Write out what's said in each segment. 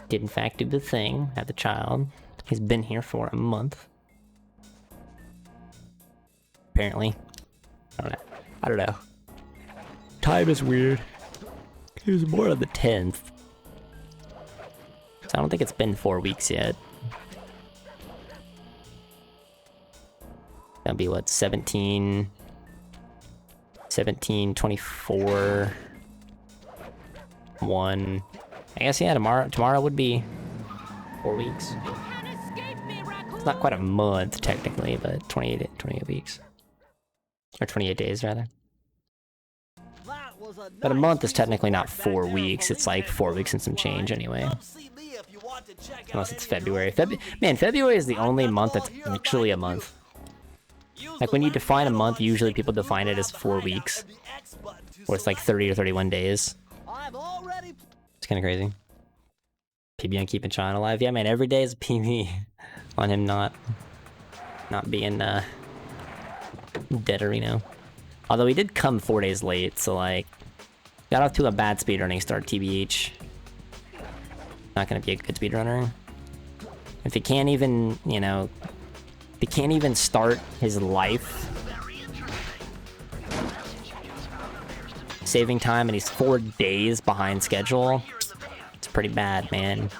did in fact do the thing, have the child. He's been here for a month. Apparently. I don't know. Time is weird. It was more on the 10th. So I don't think it's been 4 weeks yet. That'll be what, 17, 24, 1. I guess, yeah, tomorrow would be 4 weeks. It's not quite a month, technically, but 28 weeks. Or 28 days, rather. But a month is technically not 4 weeks, it's like 4 weeks and some change anyway. Unless it's February. Man, February is the only month that's actually a month. Like, when you define a month, usually people define it as 4 weeks. Or it's like 30 or 31 days. It's kind of crazy. PB on keeping Sean alive. Yeah, man, every day is a PB on him not being dead Reno. Although he did come 4 days late, so like, got off to a bad speedrunning start, TBH. Not gonna be a good speedrunner. If he can't even, you know, if he can't even start his life saving time and he's 4 days behind schedule, it's pretty bad, man.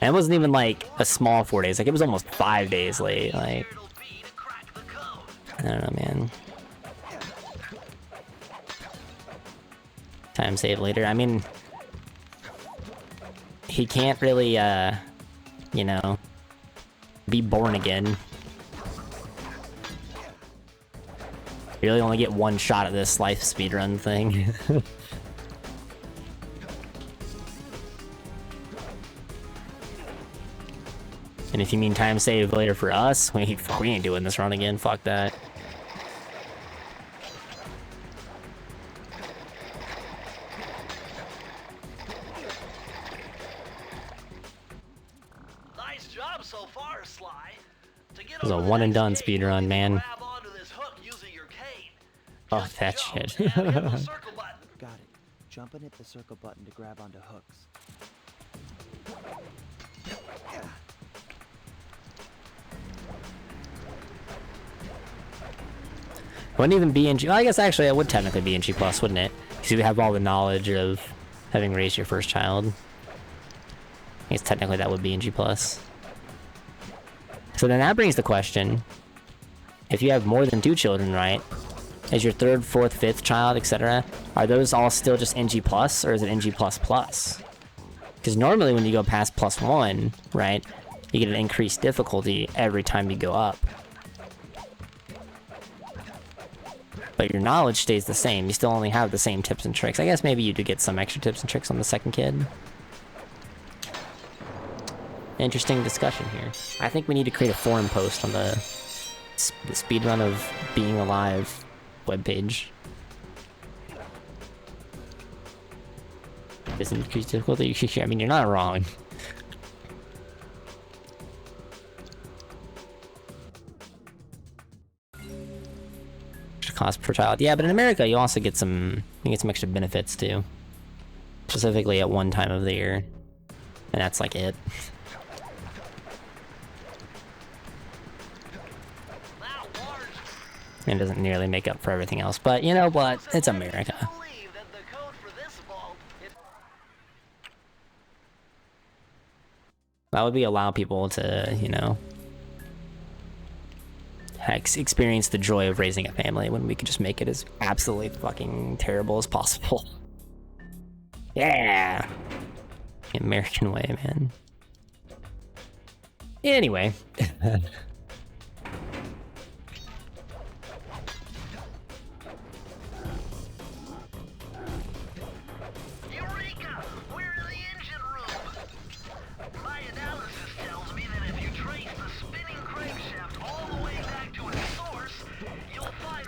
And it wasn't even like a small 4 days, like it was almost 5 days late, like, I don't know, man. Time save later. I mean, he can't really, you know, be born again. You really only get one shot at this life speedrun thing. And if you mean time save later for us, we ain't doing this run again. Fuck that. It was a one and done speedrun, man. Oh, that shit. Got it. Jump and hit the circle button to grab onto hooks. Wouldn't even be in G. Well, I guess actually it would technically be in G+, wouldn't it? Because you would have all the knowledge of having raised your first child. I guess technically that would be in G+. So then that brings the question, if you have more than 2 children, right? Is your 3rd, 4th, 5th child, etc., are those all still just NG+, or is it NG++? Because normally when you go past +1, right, you get an increased difficulty every time you go up. But your knowledge stays the same. You still only have the same tips and tricks. I guess maybe you do get some extra tips and tricks on the 2nd kid. Interesting discussion here. I think we need to create a forum post on the speedrun of being alive webpage. Does increase difficulty? I mean, you're not wrong. Cost per child. Yeah, but in America you also get some extra benefits too. Specifically at one time of the year. And that's like it. And it doesn't nearly make up for everything else. But you know what? It's America. That would be allow people to, you know, experience the joy of raising a family when we could just make it as absolutely fucking terrible as possible. Yeah! The American way, man. Anyway.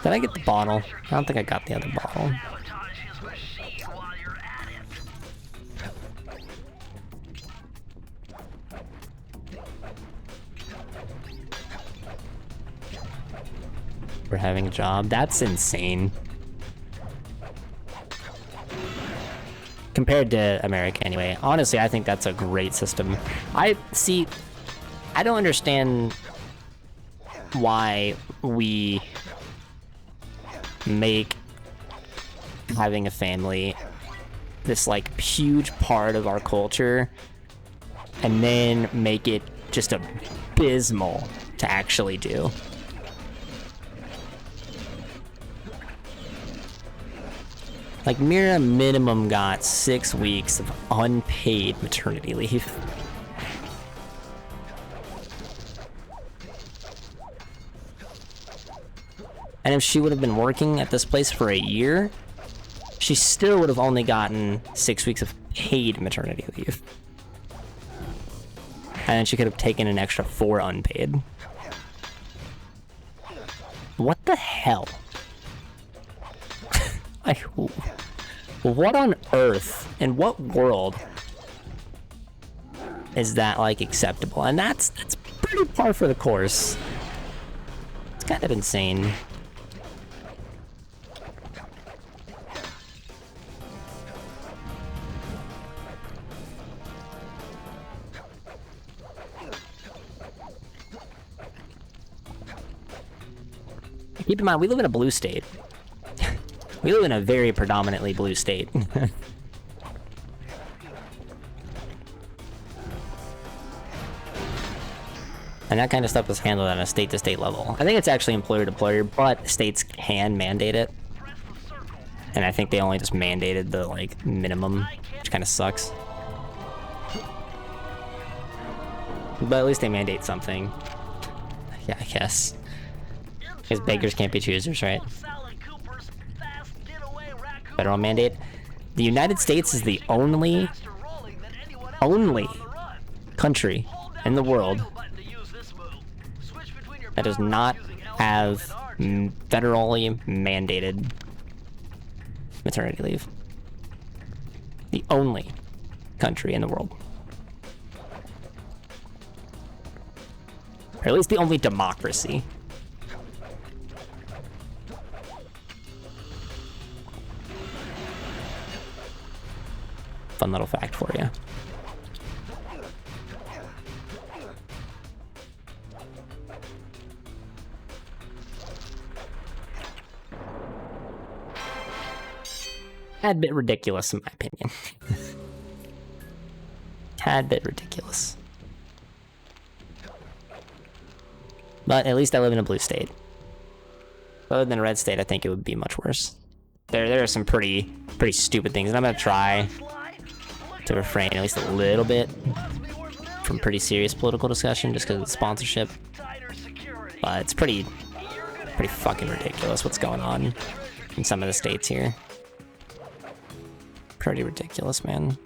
Did I get the bottle? I don't think I got the other bottle. We're having a job. That's insane. compared to America anyway. Honestly, I think that's a great system. I don't understand why we make having a family this like huge part of our culture and then make it just abysmal to actually do. Like Mira minimum got 6 weeks of unpaid maternity leave. And if she would have been working at this place for a year, she still would have only gotten 6 weeks of paid maternity leave. And then she could have taken an extra 4 unpaid. What the hell? Like, what on earth, in what world is that, like, acceptable? And that's pretty par for the course. It's kind of insane. Keep in mind, we live in a blue state. We live in a very predominantly blue state. And that kind of stuff is handled on a state-to-state level. I think it's actually employer-to-employer, but states can mandate it. And I think they only just mandated the, like, minimum, which kind of sucks. But at least they mandate something. Yeah, I guess. Because beggars can't be choosers, right? Federal mandate. The United States is the only country in the world that does not have federally mandated maternity leave. The only country in the world. Or at least the only democracy. Fun little fact for you. Tad bit ridiculous in my opinion. Tad bit ridiculous. But at least I live in a blue state. Other than a red state, I think it would be much worse. There are some pretty stupid things, and I'm gonna try to refrain at least a little bit from pretty serious political discussion just because of the sponsorship. But it's pretty fucking ridiculous what's going on in some of the states here. Pretty ridiculous, man.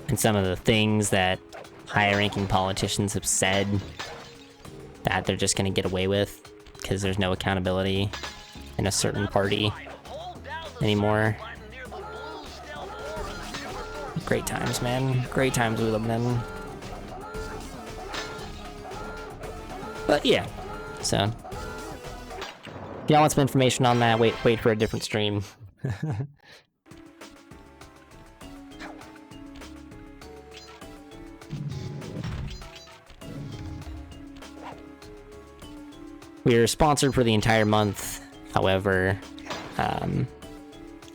And some of the things that higher-ranking politicians have said that they're just going to get away with because there's no accountability in a certain party anymore. Great times, man. Great times we live in. But yeah, so if y'all want some information on that, wait for a different stream. We are sponsored for the entire month. However,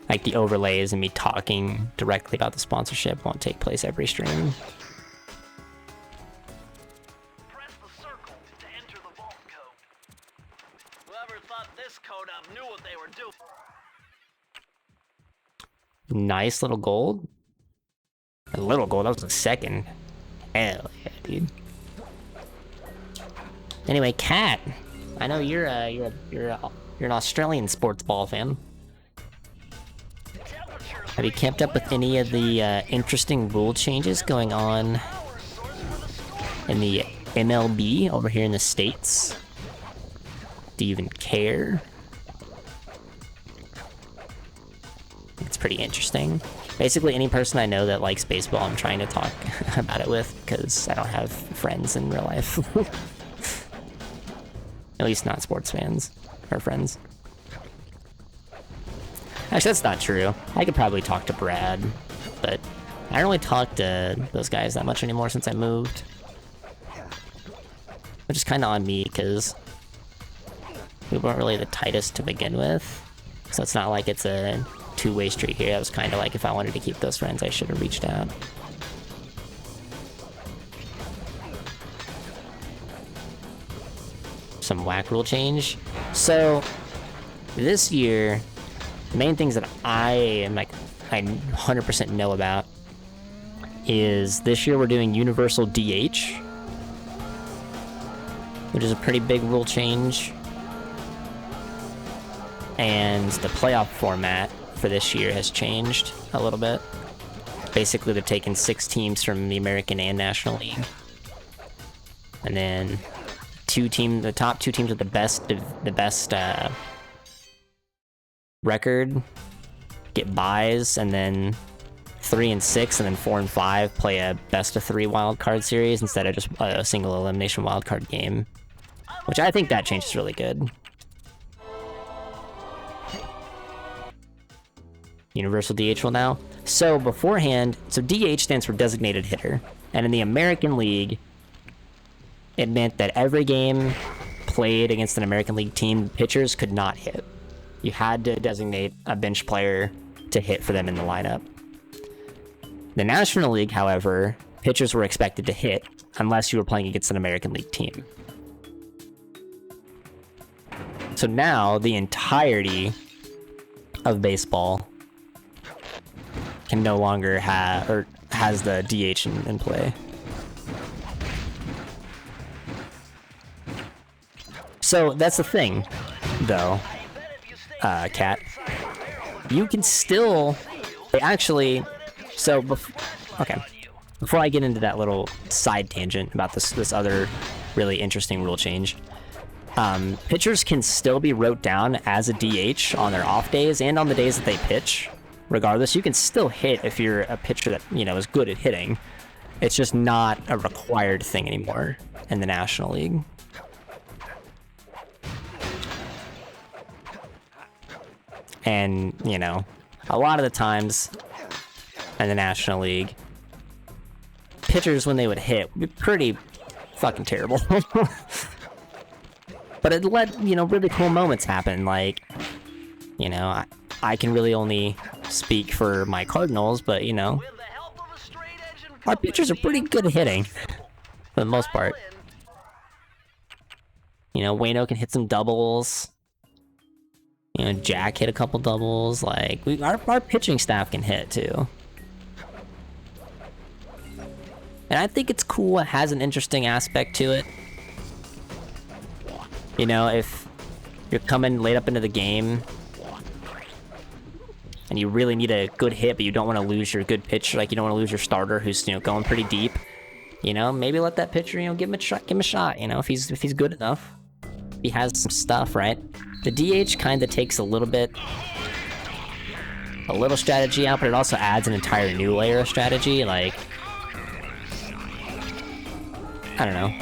like the overlays and me talking directly about the sponsorship won't take place every stream. Press the circle to enter the vault code. Whoever thought this code up knew what they were doing. Nice little gold. A little gold. That was a second. Hell yeah, dude. Anyway, Kat. I know you're an Australian sports ball fan. Have you kept up with any of the interesting rule changes going on in the MLB over here in the States. Do you even care? It's pretty interesting. Basically, any person I know that likes baseball, I'm trying to talk about it with, because I don't have friends in real life. At least not sports fans or friends. Actually, that's not true. I could probably talk to Brad, but I don't really talk to those guys that much anymore since I moved. Which is kind of on me, because we weren't really the tightest to begin with. So it's not like it's a two-way street here. I was kind of like, if I wanted to keep those friends, I should have reached out. Some whack rule change. So this year, the main things that I 100% know about is this year we're doing universal DH, which is a pretty big rule change. And the playoff format for this year has changed a little bit. Basically, they're taking 6 teams from the American and National League. And then the top 2 teams with the best record get buys, and then 3 and 6, and then 4 and 5 play a best of 3 wild card series instead of just a single elimination wild card game, which I think that change is really good. Universal DH rule now. So beforehand, DH stands for designated hitter, and in the American League, it meant that every game played against an American League team, pitchers could not hit. You had to designate a bench player to hit for them in the lineup. The National League, however, pitchers were expected to hit unless you were playing against an American League team. So now the entirety of baseball can no longer have, or has the DH in play. So that's the thing, though, Cat. You can still, okay. Before I get into that little side tangent about this other really interesting rule change, pitchers can still be wrote down as a DH on their off days and on the days that they pitch. Regardless, you can still hit if you're a pitcher that, is good at hitting. It's just not a required thing anymore in the National League. And, a lot of the times in the National League, pitchers, when they would hit, would be pretty fucking terrible. But it let, really cool moments happen. Like, I can really only speak for my Cardinals, but, our pitchers are pretty good at hitting, for the most part. Wayno can hit some doubles. Jack hit a couple doubles. Like, our pitching staff can hit, too. And I think it's cool. It has an interesting aspect to it. If you're coming late up into the game and you really need a good hit, but you don't want to lose your good pitcher, like you don't want to lose your starter who's, going pretty deep, maybe let that pitcher, give him a shot, if he's good enough. He has some stuff, right? The DH kind of takes a little strategy out, but it also adds an entire new layer of strategy, like, I don't know.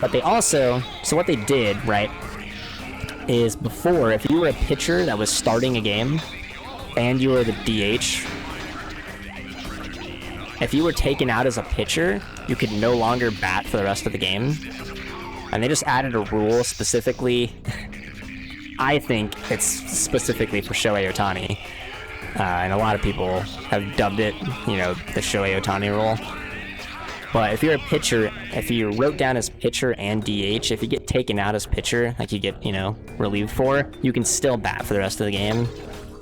But they also, so what they did, right, is before, if you were a pitcher that was starting a game, and you were the DH, if you were taken out as a pitcher, you could no longer bat for the rest of the game. And they just added a rule specifically, I think it's specifically for Shohei Ohtani. And a lot of people have dubbed it, the Shohei Ohtani rule. But if you're a pitcher, if you wrote down as pitcher and DH, if you get taken out as pitcher, like you get, relieved for, you can still bat for the rest of the game.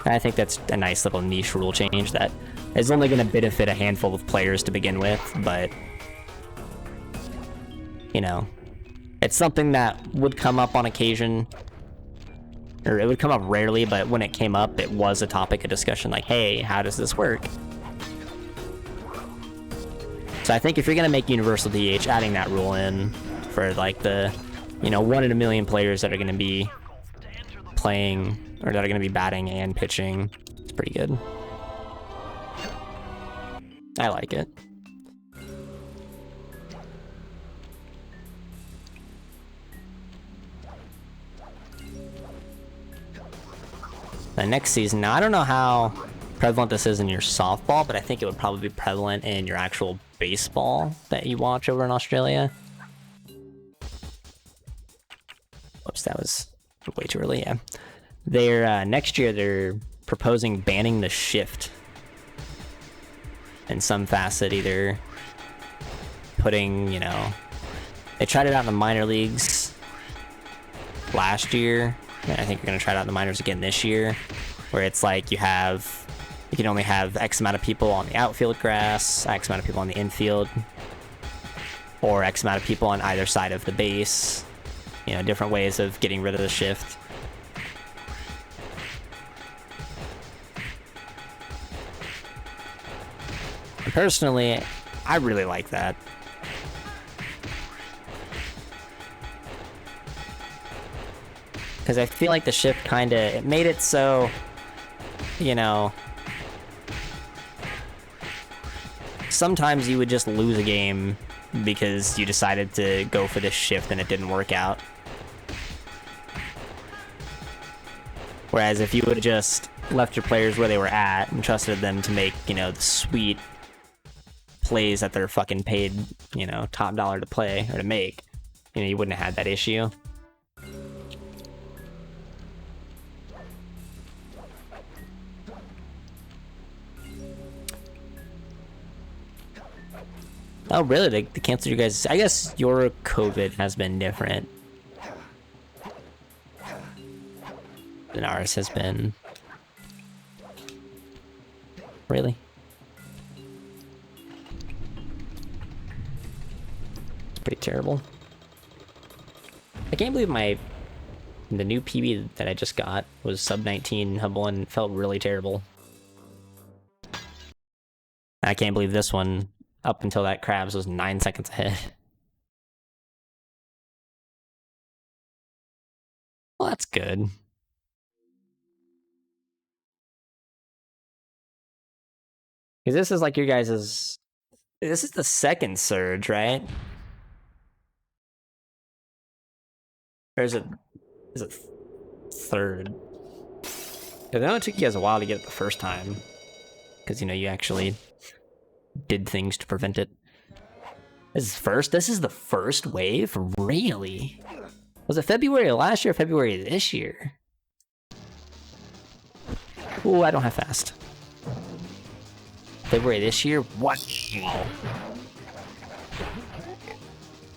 And I think that's a nice little niche rule change that is only going to benefit a handful of players to begin with, but, it's something that would come up on occasion, or it would come up rarely, but when it came up, it was a topic of discussion, like, hey, how does this work? So I think if you're going to make universal DH, adding that rule in for like the, you know, 1 in a million players that are going to be playing, or that are going to be batting and pitching. It's pretty good. I like it. The next season, now I don't know how prevalent this is in your softball, but I think it would probably be prevalent in your actual baseball that you watch over in Australia. Oops, that was way too early, yeah. They're, next year, they're proposing banning the shift in some facet, either putting, you know, they tried it out in the minor leagues last year, and I think they're going to try it out in the minors again this year, where it's like you can only have X amount of people on the outfield grass, X amount of people on the infield, or X amount of people on either side of the base. You know, different ways of getting rid of the shift. Personally, I really like that. Because I feel like the shift kind of, it made it so, you know, sometimes you would just lose a game because you decided to go for this shift and it didn't work out. Whereas if you would have just left your players where they were at and trusted them to make, you know, the sweet plays that they're fucking paid, you know, top dollar to play or to make, you know, you wouldn't have had that issue. Oh, really? They canceled you guys? I guess your COVID has been different than ours has been. Really? Pretty terrible. I can't believe the new PB that I just got was sub 19 hub 1. Felt really terrible. I can't believe this one, up until that crabs, was 9 seconds ahead. Well, that's good. Because this is like your guys's... This is the second surge, right? Or is it third? I know it took you guys a while to get it the first time. Because, you know, you actually did things to prevent it. This is first? This is the first wave? Really? Was it February last year or February this year? Ooh, I don't have fast. February this year? What?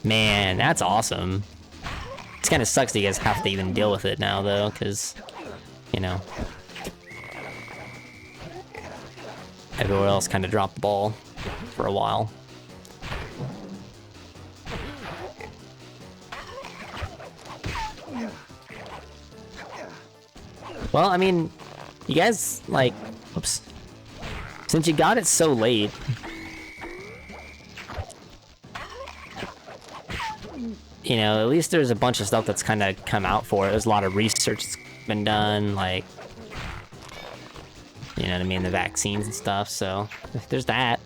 Man, that's awesome. It kind of sucks that you guys have to even deal with it now, though, because, you know, everyone else kind of dropped the ball for a while. Well, I mean, you guys, like, oops. Since you got it so late, you know, at least there's a bunch of stuff that's kind of come out for it. There's a lot of research that's been done, like, you know what I mean, the vaccines and stuff, so there's that.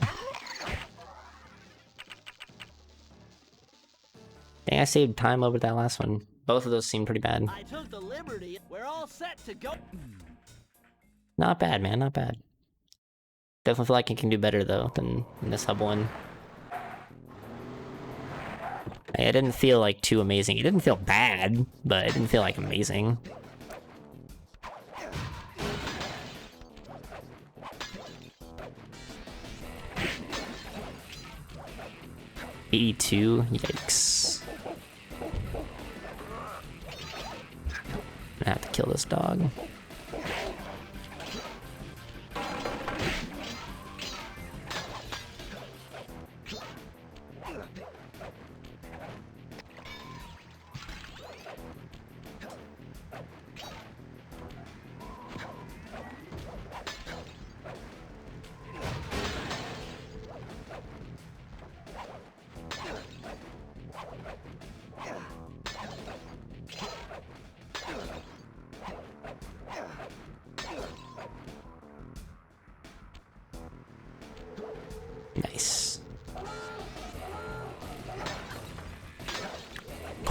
Dang, I saved time over that last one. Both of those seem pretty bad. I took the liberty. We're all set to go. Not bad, man, not bad. Definitely feel like it can do better, though, than this hub one. It didn't feel, like, too amazing. It didn't feel bad, but it didn't feel, like, amazing. $82, yikes. I have to kill this dog.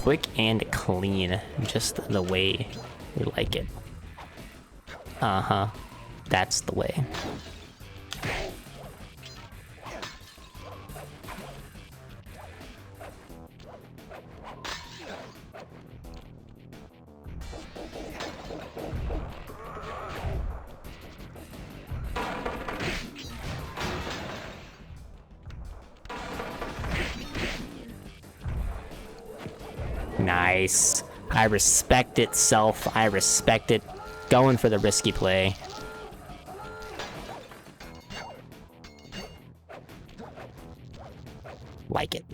Quick and clean, just the way we like it. Uh-huh. That's the way. Nice. I respect it, Self. I respect it. Going for the risky play. Like it.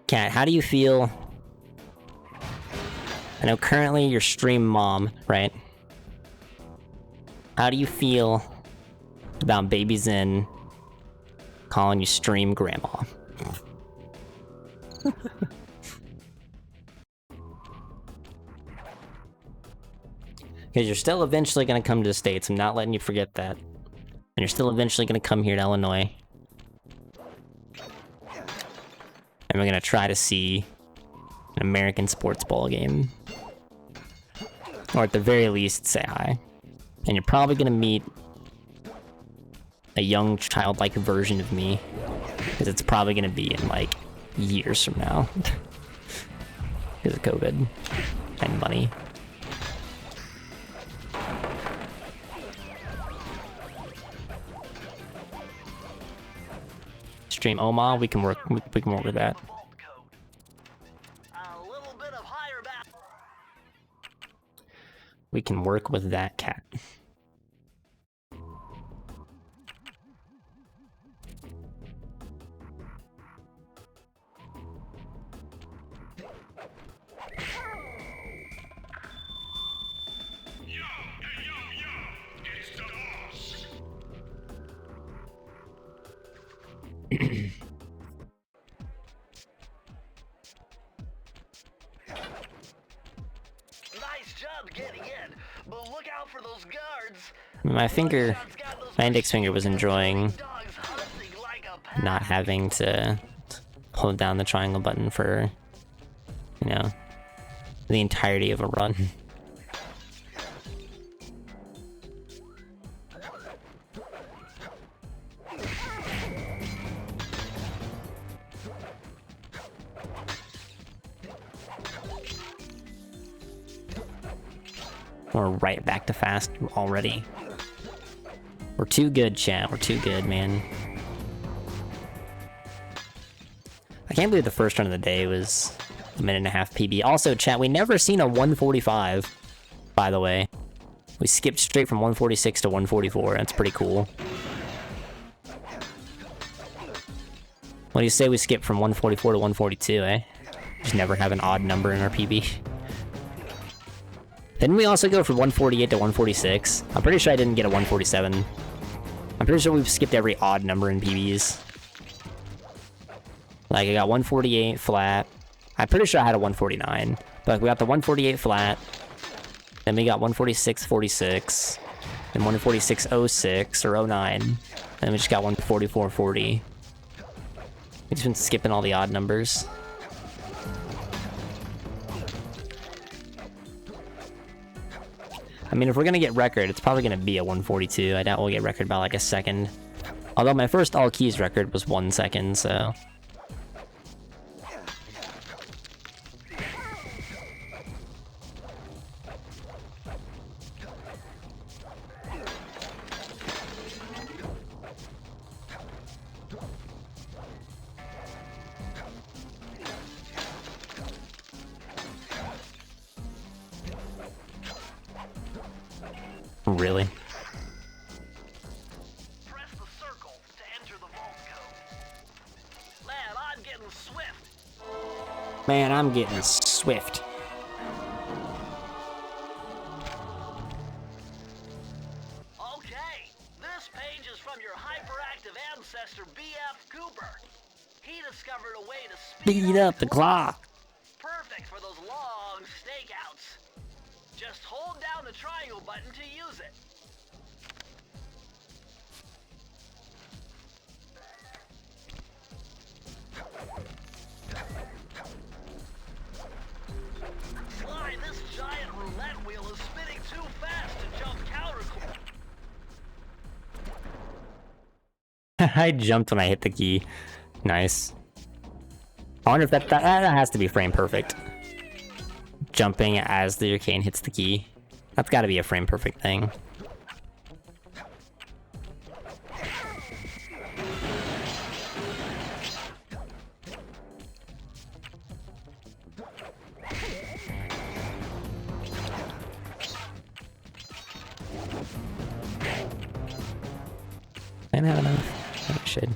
Cat, how do you feel? I know currently you're stream mom, right? How do you feel about Baby Zen calling you stream grandma? Because you're still eventually going to come to the States. I'm not letting you forget that. And you're still eventually going to come here to Illinois. And we're going to try to see an American sports ball game. Or at the very least, say hi. And you're probably going to meet a young childlike version of me. Because it's probably going to be in, like, years from now. Because of COVID. And money. Stream Oma, we can work with that. We can work with that, cat. My finger, my index finger was enjoying not having to hold down the triangle button for, you know, the entirety of a run. We're right back to fast already. We're too good, chat. We're too good, man. I can't believe the first run of the day was a minute and a half PB. Also, chat, we never seen a 145, by the way. We skipped straight from 146 to 144. That's pretty cool. What do you say we skip from 144 to 142, eh? Just never have an odd number in our PB. Didn't we also go from 148 to 146? I'm pretty sure I didn't get a 147. I'm pretty sure we've skipped every odd number in PBs. Like, I got 148 flat. I'm pretty sure I had a 149. But we got the 148 flat. Then we got 146.46. Then 146.06 or 09. Then we just got 144.40. We've just been skipping all the odd numbers. I mean, if we're gonna get record, it's probably gonna be a 142. I doubt we'll get record by like a second. Although my first all keys record was 1 second, so. Really? Press the circle to enter the vault code. Man, I'm getting swift. Man, I'm getting swift. Okay, this page is from your hyperactive ancestor B.F. Cooper. He discovered a way to Speed up the clock. Perfect for those long counts. Just hold down the triangle button to use it. Sly, this giant roulette wheel is spinning too fast to jump counterclockwise. I jumped when I hit the key. Nice. I wonder if that has to be frame perfect. Jumping as the arcane hits the key. That's got to be a frame perfect thing. I don't have enough. I should.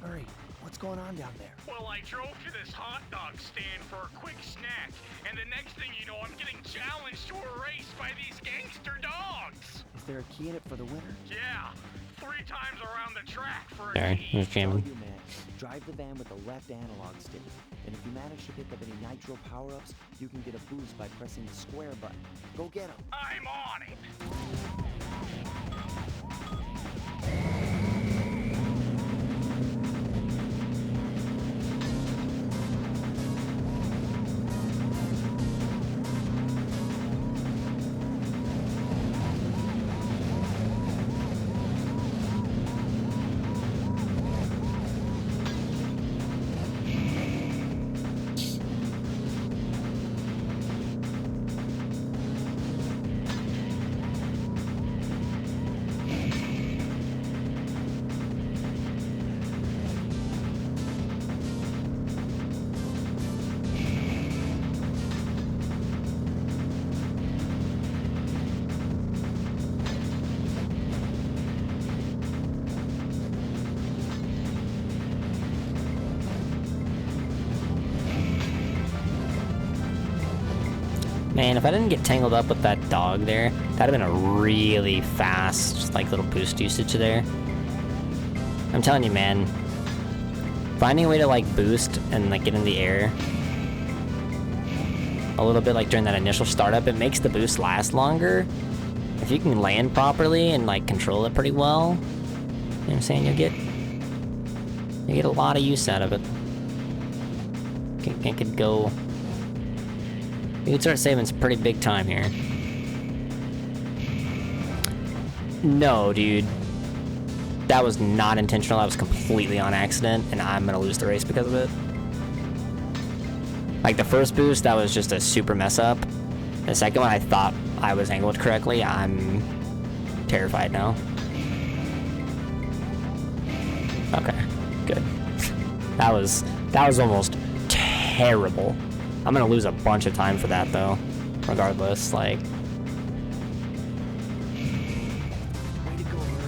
Hurry, what's going on down there? Well, I drove to this hot dog stand for a quick snack, and the next thing you know, I'm getting challenged to a race by these gangster dogs. Is there a key in it for the winner? Yeah, 3 times around the track for a Sorry, key. I was jamming. You, man. Drive the van with the left analog stick. And if you manage to pick up any nitro power-ups, you can get a boost by pressing the square button. Go get them. I'm on it. Man, if I didn't get tangled up with that dog there, that'd have been a really fast, like, little boost usage there. I'm telling you, man. Finding a way to, like, boost and, like, get in the air a little bit, like, during that initial startup, it makes the boost last longer. If you can land properly and, like, control it pretty well, you know what I'm saying, you get a lot of use out of it. It could go... You could start saving some pretty big time here. No, dude. That was not intentional. That was completely on accident, and I'm gonna lose the race because of it. Like, the first boost, that was just a super mess up. The second one, I thought I was angled correctly. I'm terrified now. Okay, good. That was almost terrible. I'm gonna lose a bunch of time for that, though. Regardless, like...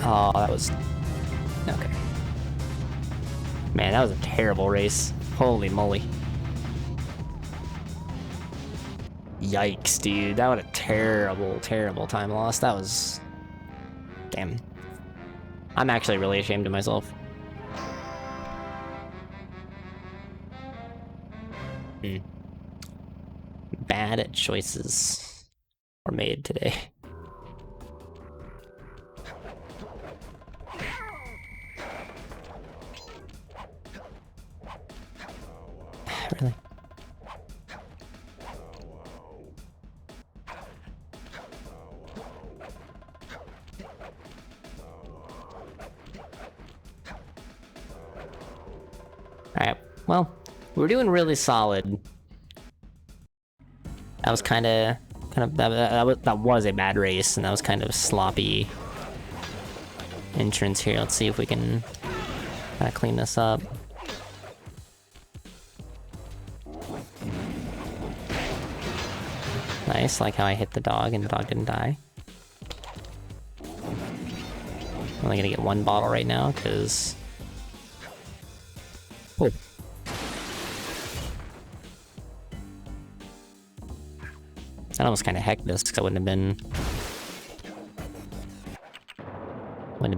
Oh, that was... Okay. Man, that was a terrible race. Holy moly. Yikes, dude. That was a terrible, terrible time loss. That was... Damn. I'm actually really ashamed of myself. Bad choices were made today. Really? Well, we're doing really solid. That was that was a bad race, and that was kind of sloppy entrance here. Let's see if we can kind of clean this up. Nice, like how I hit the dog and the dog didn't die. I'm only gonna get one bottle right now, because... Oh. That almost kind of hecked this, because I wouldn't have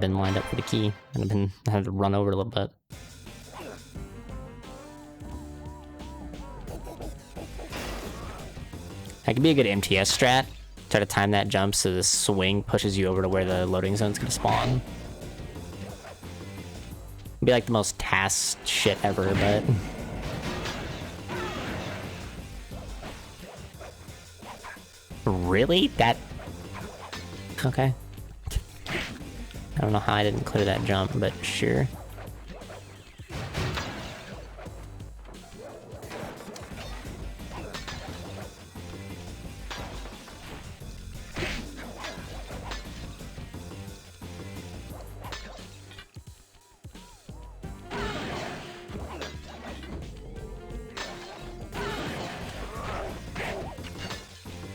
been lined up for the key. I had to run over a little bit. That could be a good MTS strat. Try to time that jump so the swing pushes you over to where the loading zone's gonna spawn. It'd be like the most TAS shit ever, but... Really? That... Okay. I don't know how I didn't clear that jump, but sure.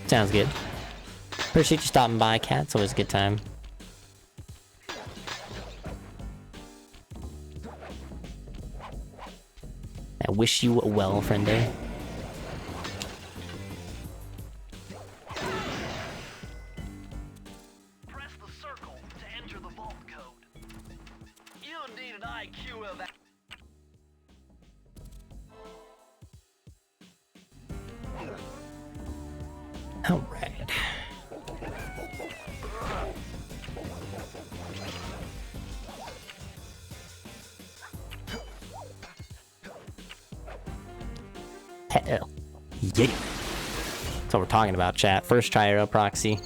Sounds good. Appreciate you stopping by, Kat. It's always a good time. I wish you well, friendo. Press the circle to enter the vault code. You need an IQ of... Alright. Hell. Yeah. That's what we're talking about, chat. First try aero proxy.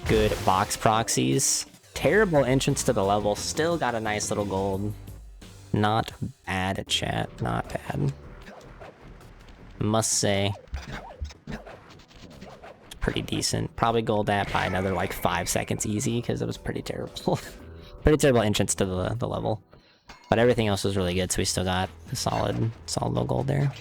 Good box proxies. Terrible entrance to the level. Still got a nice little gold. Not bad, chat. Not bad. Must say. It's pretty decent. Probably gold at by another like 5 seconds easy, because it was pretty terrible. Pretty terrible entrance to the level. But everything else was really good, so we still got a solid little gold there.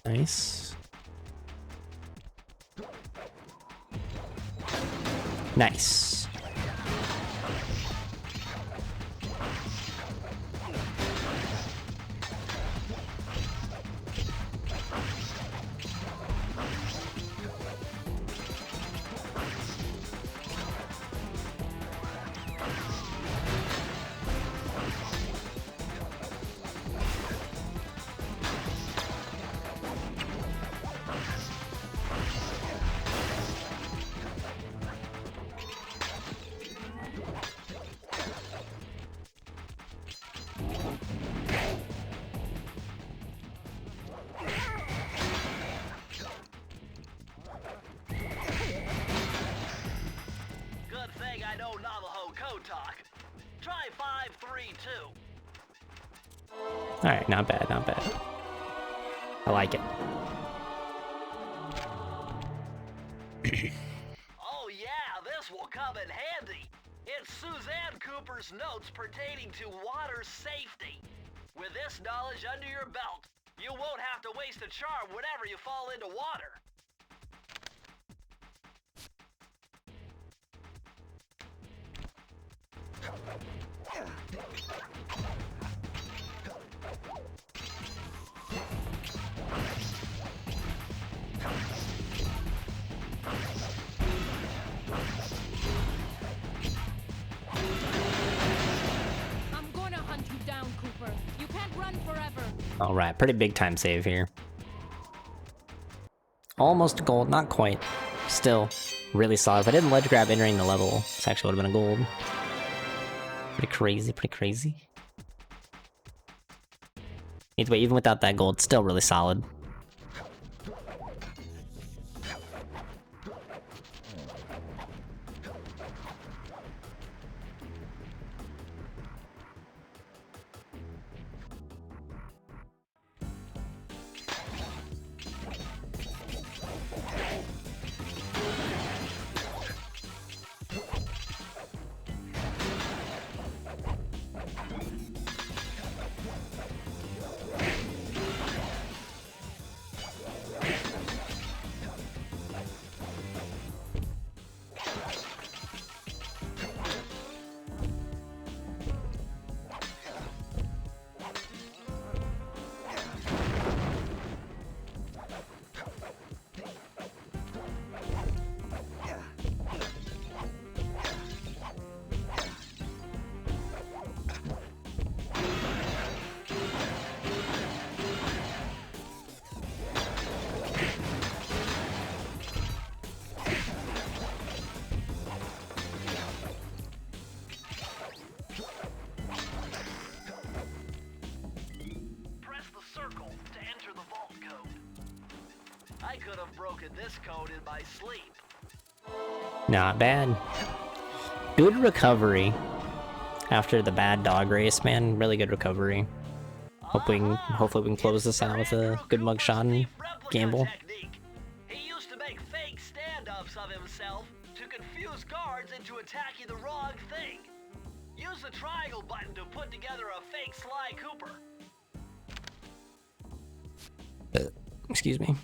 Nice. Nice. Alright, not bad, not bad. I like it. Oh yeah, this will come in handy. It's Suzanne Cooper's notes pertaining to water safety. With this knowledge under your belt, you won't have to waste a charm whenever you fall into water. I'm gonna hunt you down, Cooper. You can't run forever. Alright, pretty big time save here. Almost gold, not quite. Still, really solid. If I didn't ledge grab entering the level, this actually would have been a gold. Pretty crazy, pretty crazy. Either way, even without that gold, still really solid. I could have broken this code in my sleep. Not bad. Good recovery after the bad dog race, man. Really good recovery. Hopefully we can close this out with a good mugshot and gamble. He used to make fake stand-ups of himself to confuse guards into attacking the wrong thing. Use the triangle button to put together a fake Sly Cooper. Excuse me.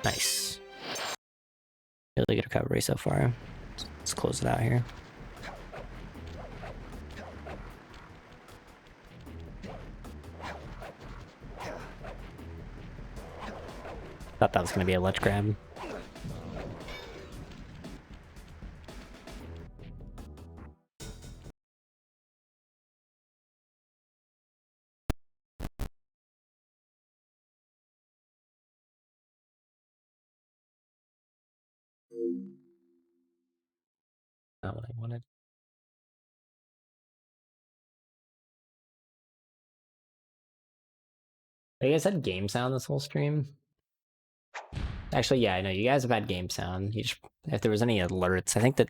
Nice. Really good recovery so far. Let's close it out here. Thought that was going to be a ledge grab. Not what I wanted. You guys had game sound this whole stream? Actually, yeah, I know you guys have had game sound. You just, if there was any alerts, I think that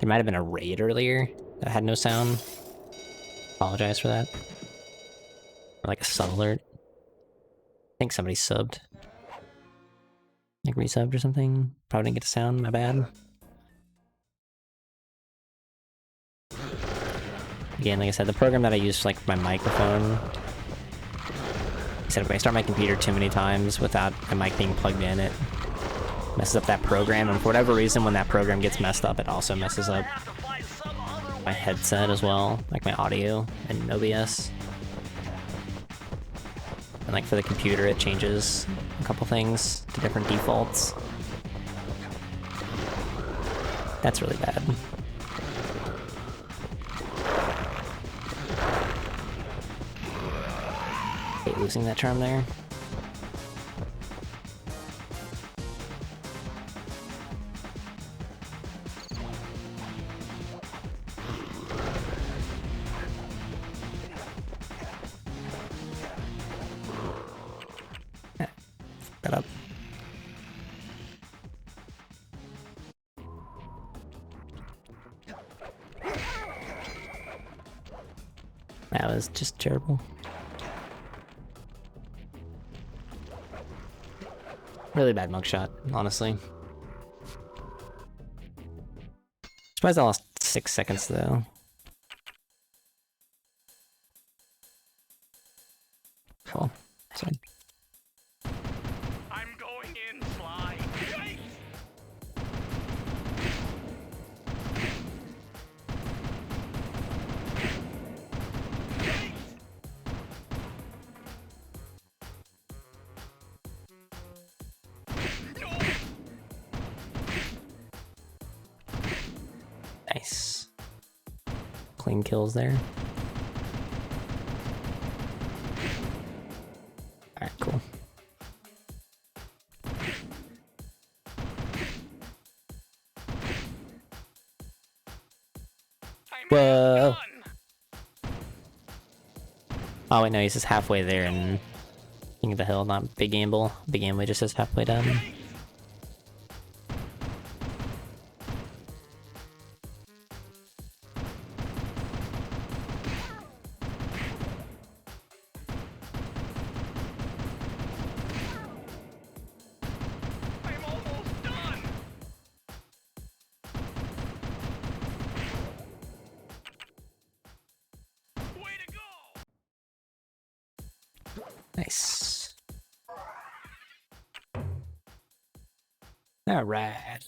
there might have been a raid earlier that had no sound. Apologize for that. Or like a sub alert. I think somebody subbed. Like resubbed or something. Probably didn't get a sound, my bad. Again, like I said, the program that I use for, like, for my microphone, I said if I start my computer too many times without my mic being plugged in, it messes up that program, and for whatever reason, when that program gets messed up, it also messes up my headset as well, like my audio and OBS. And like for the computer, it changes a couple things to different defaults. That's really bad. Hate losing that charm there. That up. That was just terrible. Really bad mugshot, honestly. Surprised I lost 6 seconds though. Cool. Sorry. I'm going in, Sly. Yikes! Nice. Clean kills there. Alright, cool. Oh wait, no, he's just halfway there and King of the Hill, not Big Gamble. Big Gamble just says halfway done. I'm almost done. Way to go. Nice. Alright.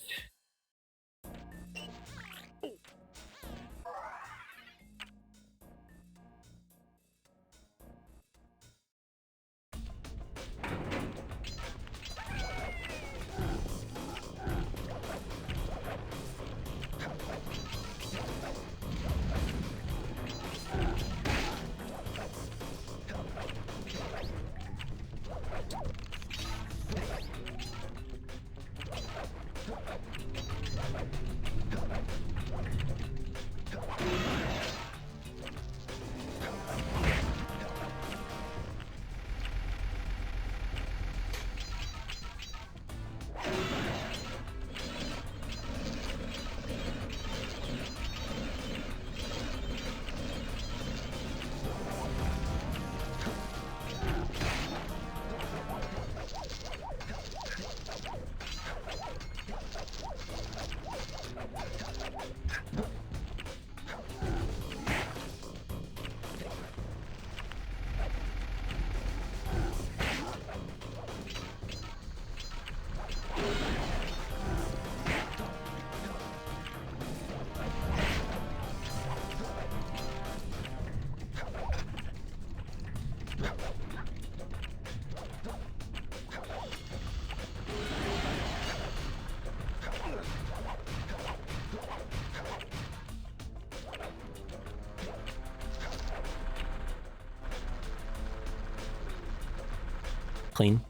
Clean.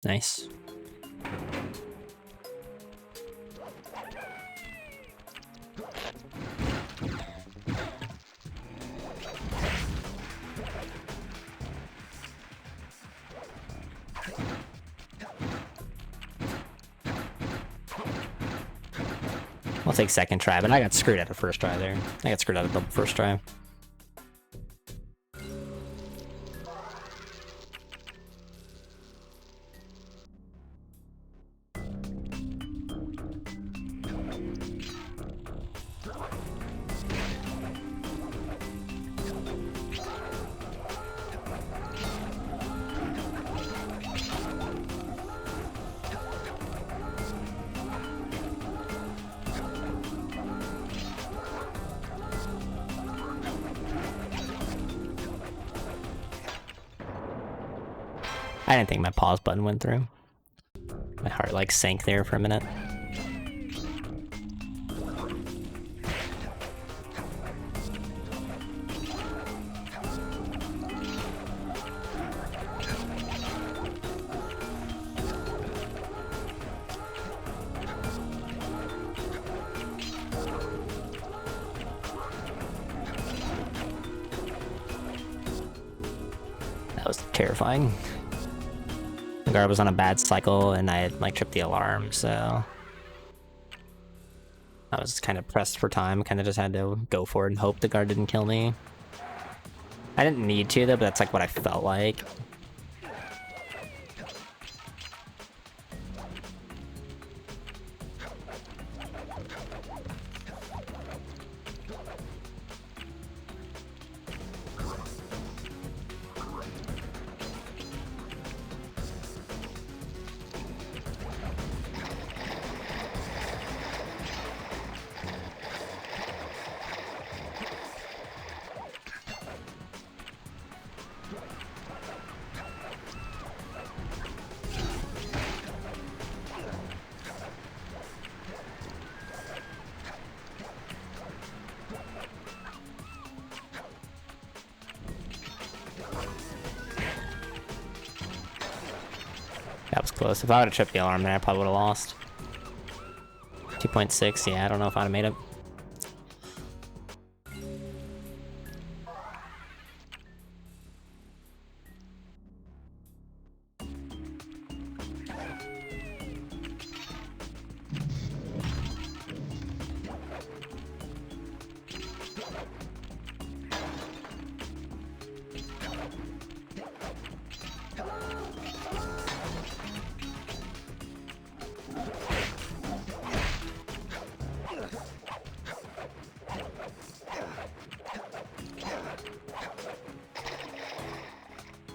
Nice. I'll take second try, but I got screwed out of first try there. I got screwed out of double first try. I didn't think my pause button went through. My heart like sank there for a minute. That was terrifying. The guard was on a bad cycle, and I had like tripped the alarm, so I was kind of pressed for time. Kind of just had to go for it and hope the guard didn't kill me. I didn't need to though, but that's like what I felt like. That was close. If I would have tripped the alarm there, I probably would have lost. 2.6, yeah, I don't know if I'd have made it.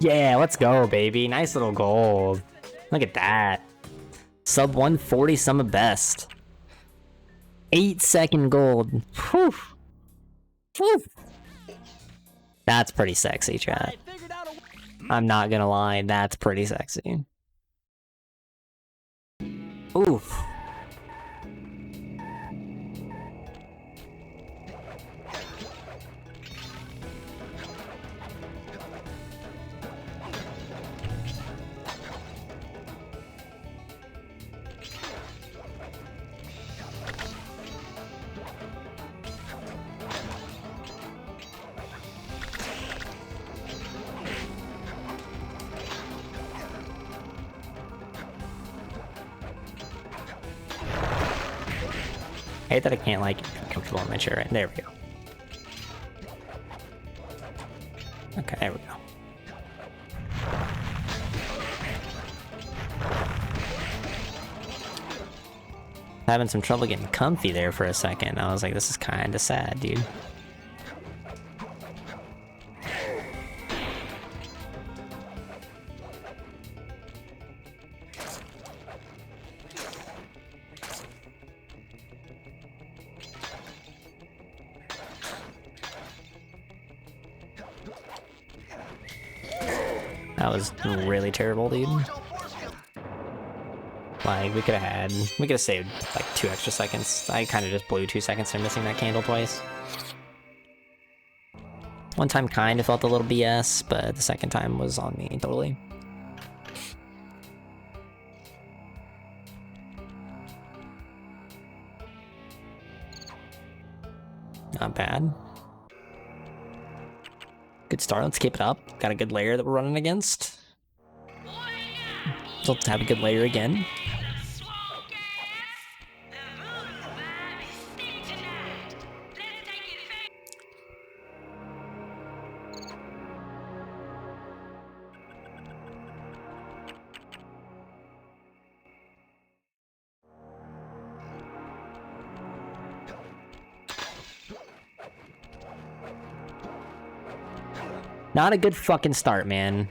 Yeah, let's go, baby. Nice little gold. Look at that. Sub 140, some of best. 8-second gold. Whew. Whew. That's pretty sexy, chat. I'm not gonna lie, that's pretty sexy. Oof. I hate that I can't, like, be comfortable in my chair. Right? There we go. Okay, there we go. Having some trouble getting comfy there for a second. I was like, this is kind of sad, dude. That was really terrible, dude. Like, we could have saved like 2 extra seconds. I kind of just blew 2 seconds for missing that candle twice. One time kind of felt a little BS, but the second time was on me, totally. Not bad. Good start, let's keep it up. Got a good layer that we're running against. So let's have a good layer again. Not a good fucking start, man.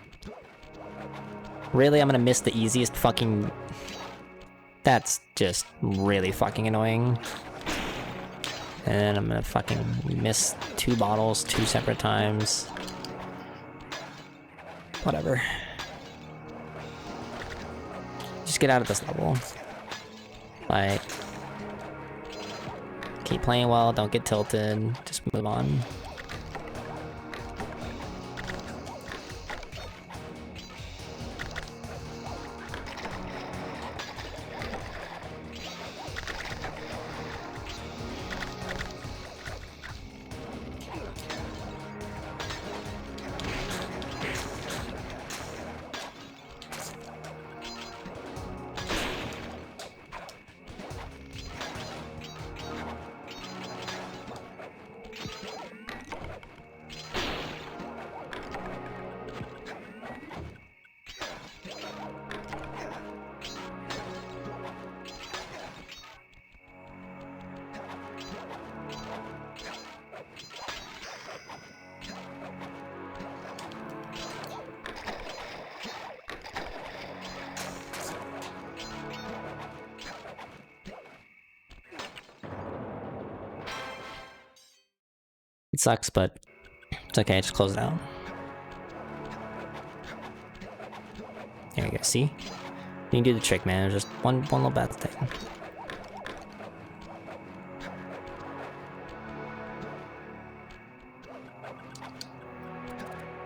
Really, I'm gonna miss the easiest fucking... That's just really fucking annoying. And I'm gonna fucking miss 2 bottles 2 separate times. Whatever. Just get out of this level. Like... Keep playing well, don't get tilted, just move on. It sucks, but it's okay, just close it out. There you go, see? You can do the trick, man. There's just one little bad thing.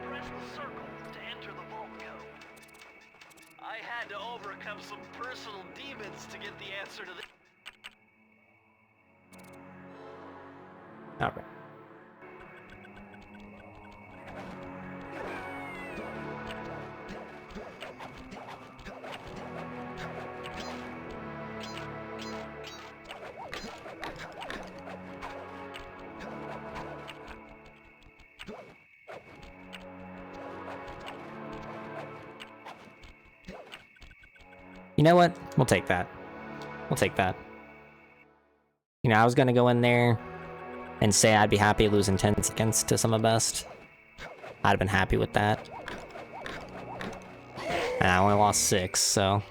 Press the circle to enter the vault code. I had to overcome some personal demons to get the answer to this. Alright. You know what? We'll take that. We'll take that. You know, I was gonna go in there and say I'd be happy losing 10 seconds to some of best. I'd have been happy with that. And I only lost 6, so...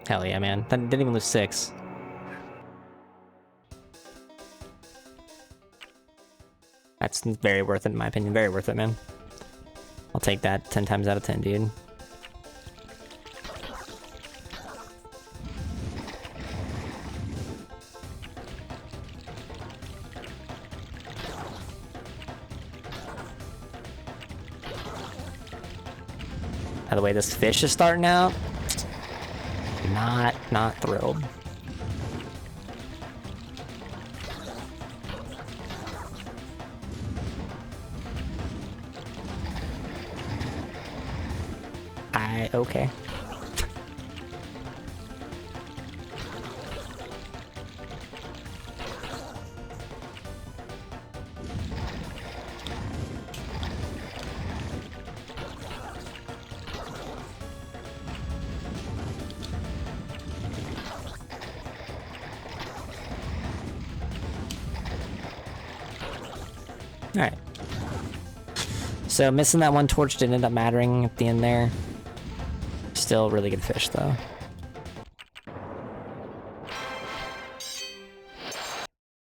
Hell yeah, man. Didn't even lose 6. That's very worth it, in my opinion. Very worth it, man. I'll take that 10 times out of 10, dude. By the way this fish is starting out, not thrilled. Okay. Alright. So missing that one torch didn't end up mattering at the end there. Still really good fish though.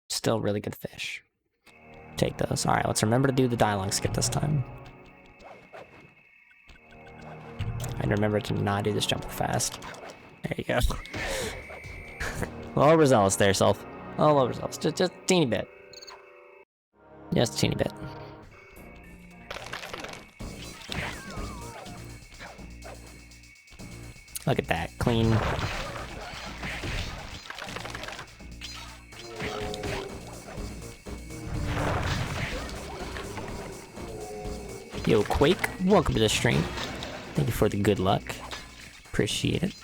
Still really good fish. Take those. Alright, let's remember to do the dialogue skip this time. And remember to not do this jump fast. There you go. A little overzealous there, self. A little overzealous. Just a teeny bit. Just a teeny bit. Look at that. Clean. Yo, Quake, welcome to the stream. Thank you for the good luck. Appreciate it.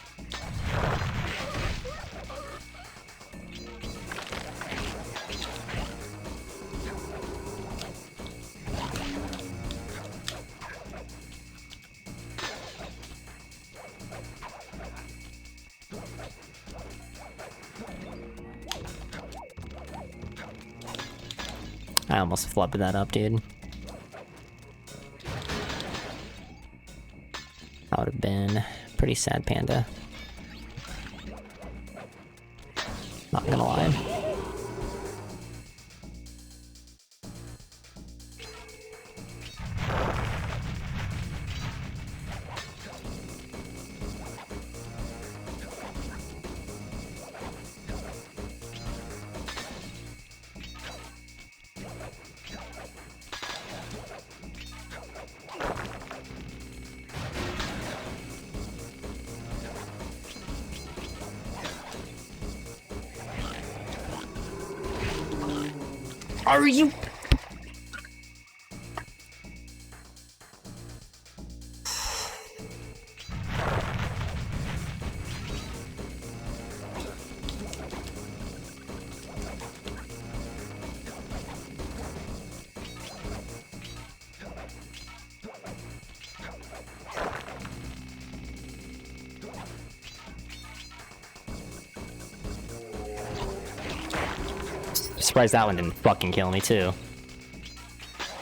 I almost flubbed that up, dude. That would have been pretty sad, Panda. Not gonna lie. Are you? Surprised that one didn't fucking kill me too.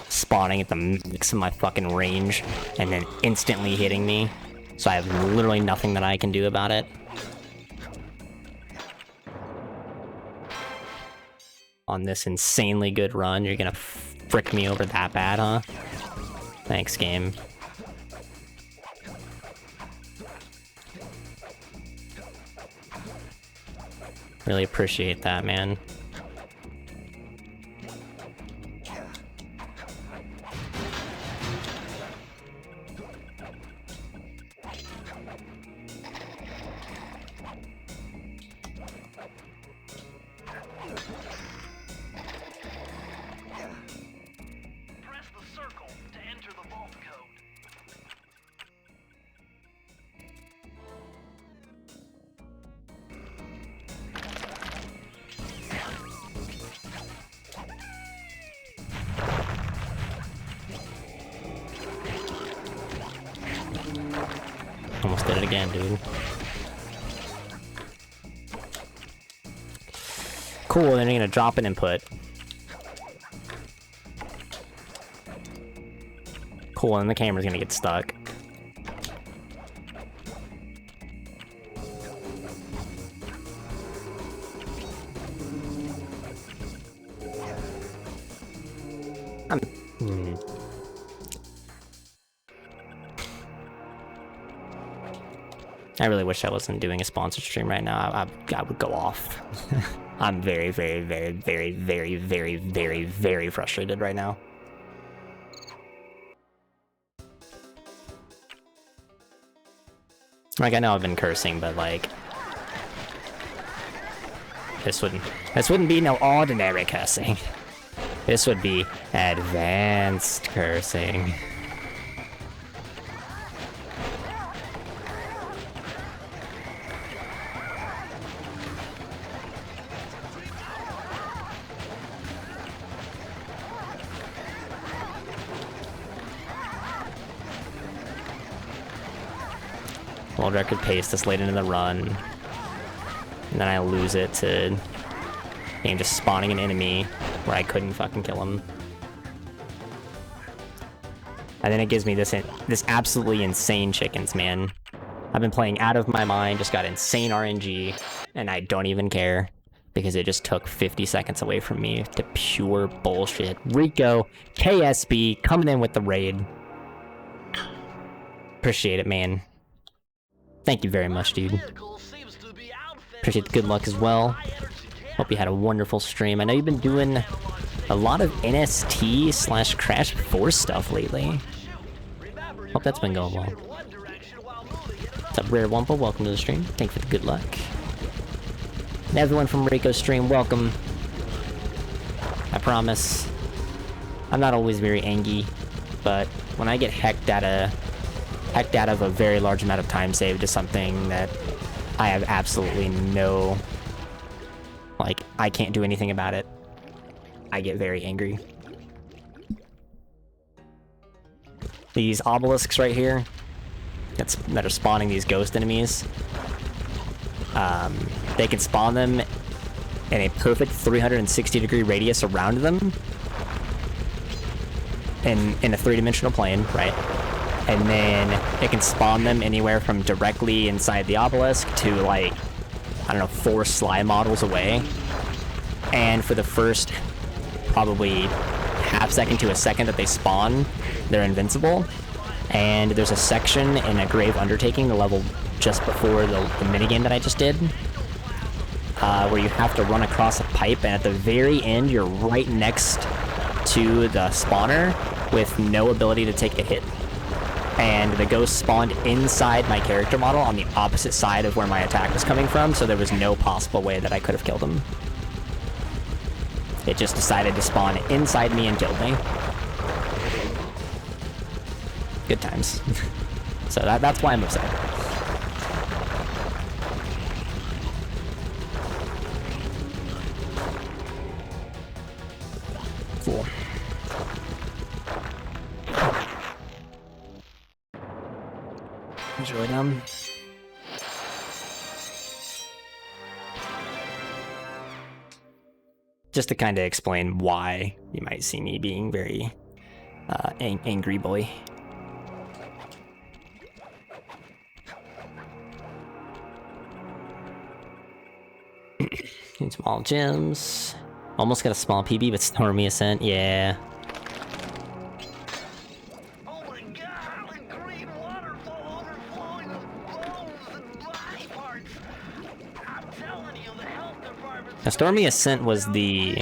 Spawning at the max of my fucking range and then instantly hitting me. So I have literally nothing that I can do about it. On this insanely good run, you're gonna frick me over that bad, huh? Thanks, game. Really appreciate that, man. Press the circle to enter the vault code. Almost did it again, dude. Cool, then you're gonna drop an input. Cool, and the camera's gonna get stuck. I really wish I wasn't doing a sponsored stream right now. I would go off. I'm very, very, very, very, very, very, very, very frustrated right now. Like, I know I've been cursing, but like, this wouldn't be no ordinary cursing. This would be advanced cursing. World record pace this late into the run. And then I lose it to game just spawning an enemy where I couldn't fucking kill him. And then it gives me this absolutely insane chickens, man. I've been playing out of my mind, just got insane RNG, and I don't even care because it just took 50 seconds away from me to pure bullshit. Rico, KSB, coming in with the raid. Appreciate it, man. Thank you very much, dude. Appreciate the good luck as well. Hope you had a wonderful stream. I know you've been doing a lot of NST/Crash 4 stuff lately. Hope that's been going well. What's up, Rare Wumpa? Welcome to the stream. Thank you for the good luck. And everyone from Rico's stream, welcome. I promise. I'm not always very angry, but when I get hecked out of a very large amount of time saved to something that I have absolutely no, like, I can't do anything about it, I get very angry. These obelisks right here, that are spawning these ghost enemies, they can spawn them in a perfect 360-degree radius around them in a three-dimensional plane, right? And then it can spawn them anywhere from directly inside the obelisk to, like, I don't know, 4 slime models away. And for the first probably half second to a second that they spawn, they're invincible. And there's a section in a Grave Undertaking, the level just before the minigame that I just did, where you have to run across a pipe, and at the very end, you're right next to the spawner with no ability to take a hit. And the ghost spawned inside my character model on the opposite side of where my attack was coming from, so there was no possible way that I could have killed him. It just decided to spawn inside me and killed me. Good times. So that's why I'm upset. Cool. It's really dumb. Just to kind of explain why you might see me being very angry boy. Need small gems. Almost got a small PB, but Stormy Ascent, yeah. The Stormy Ascent was the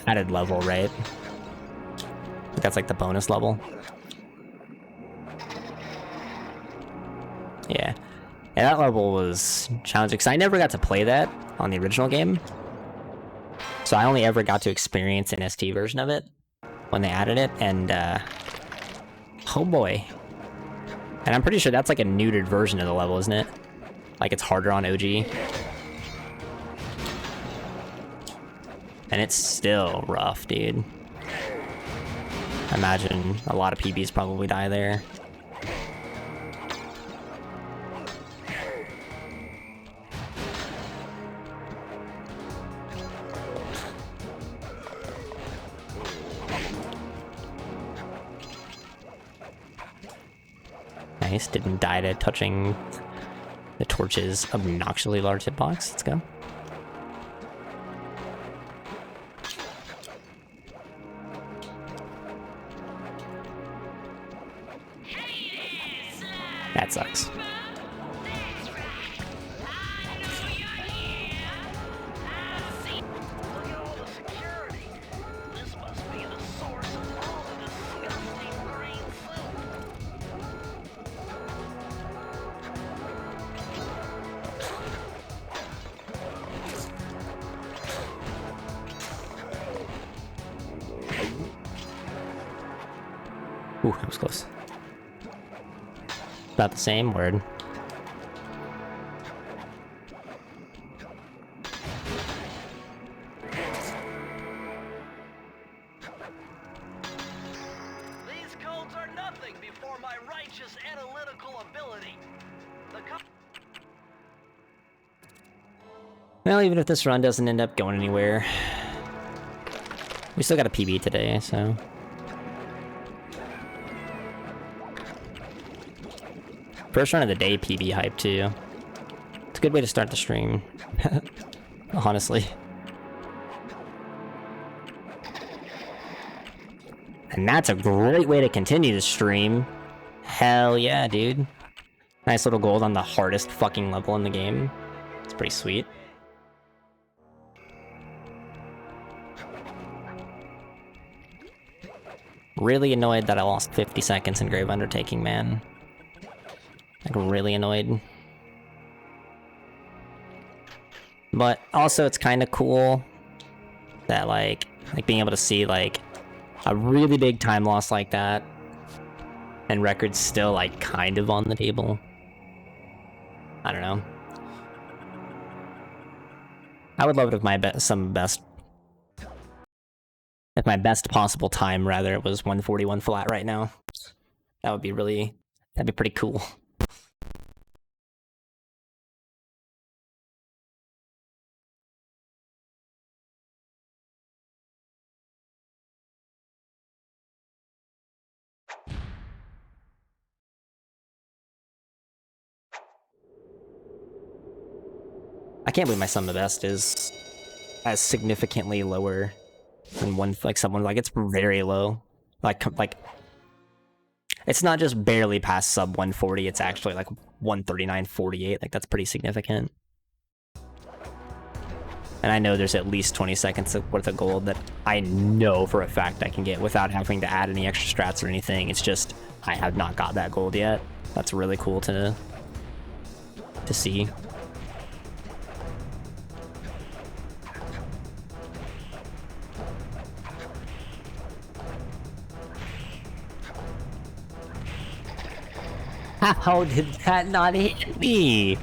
added level, right? That's like the bonus level. Yeah. Yeah, that level was challenging because I never got to play that on the original game. So I only ever got to experience an ST version of it when they added it, and oh boy. And I'm pretty sure that's like a neutered version of the level, isn't it? Like it's harder on OG. And it's still rough, dude. I imagine a lot of PBs probably die there. Nice, didn't die to touching the torch's obnoxiously large hitbox. Let's go. That sucks. Ooh, that was close. About the same word. These codes are nothing before my righteous analytical ability. Well, even if this run doesn't end up going anywhere, we still got a PB today, so. First run of the day PB hype too. It's a good way to start the stream. Honestly. And that's a great way to continue the stream. Hell yeah, dude. Nice little gold on the hardest fucking level in the game. It's pretty sweet. Really annoyed that I lost 50 seconds in Grave Undertaking, man. Like, really annoyed. But also, it's kind of cool that, like being able to see, like, a really big time loss like that, and records still, like, kind of on the table. I don't know. I would love it if my best possible time, rather, it was 141 flat right now. That would be really, that'd be pretty cool. I can't believe my sum of best is as significantly lower than someone, like, it's very low. Like, it's not just barely past sub 140, it's actually like 139.48, like, that's pretty significant. And I know there's at least 20 seconds worth of gold that I know for a fact I can get without having to add any extra strats or anything. It's just, I have not got that gold yet. That's really cool to see. How did that not hit me?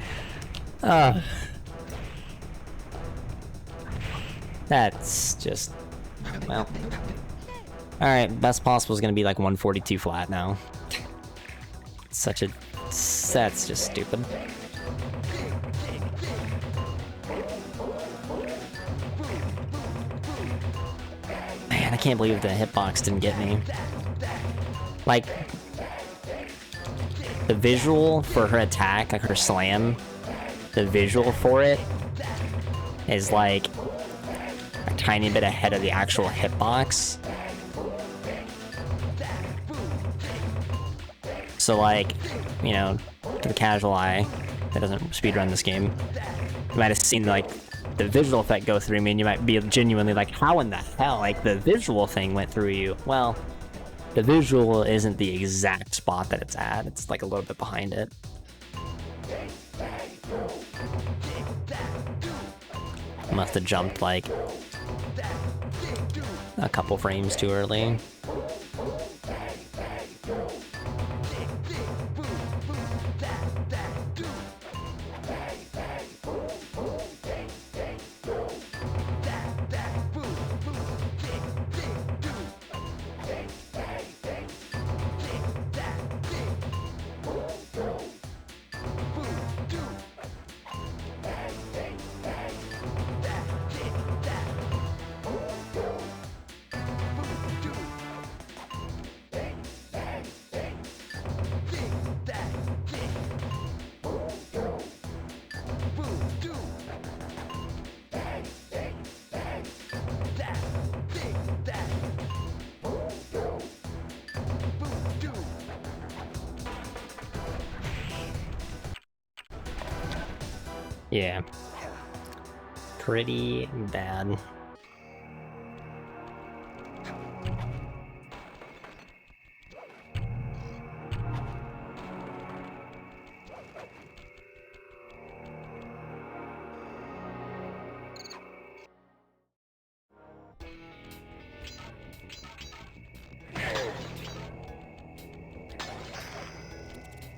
That's just, well. Alright, best possible is gonna be like 142 flat now. That's just stupid. Man, I can't believe the hitbox didn't get me. Like, the visual for her attack, like her slam, the visual for it is like a tiny bit ahead of the actual hitbox. So, like, you know, to the casual eye that doesn't speedrun this game, you might have seen like the visual effect go through me, and you might be genuinely like, how in the hell, like, the visual thing went through you? Well, the visual isn't the exact spot that it's at. It's like a little bit behind it. Must have jumped like a couple frames too early. Yeah. Pretty bad.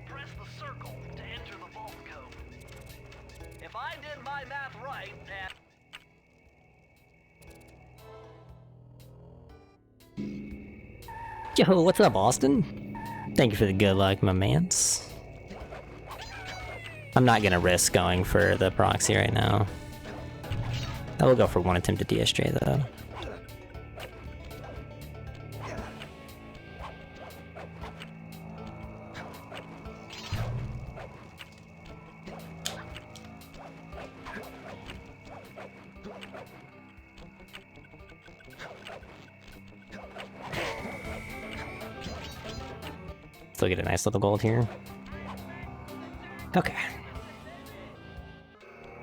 Press the circle to enter the vault code. If I did my math right, Yo, what's up, Austin? Thank you for the good luck, my mans. I'm not gonna risk going for the proxy right now. I will go for one attempt at DSJ though. Still get a nice little gold here. Okay.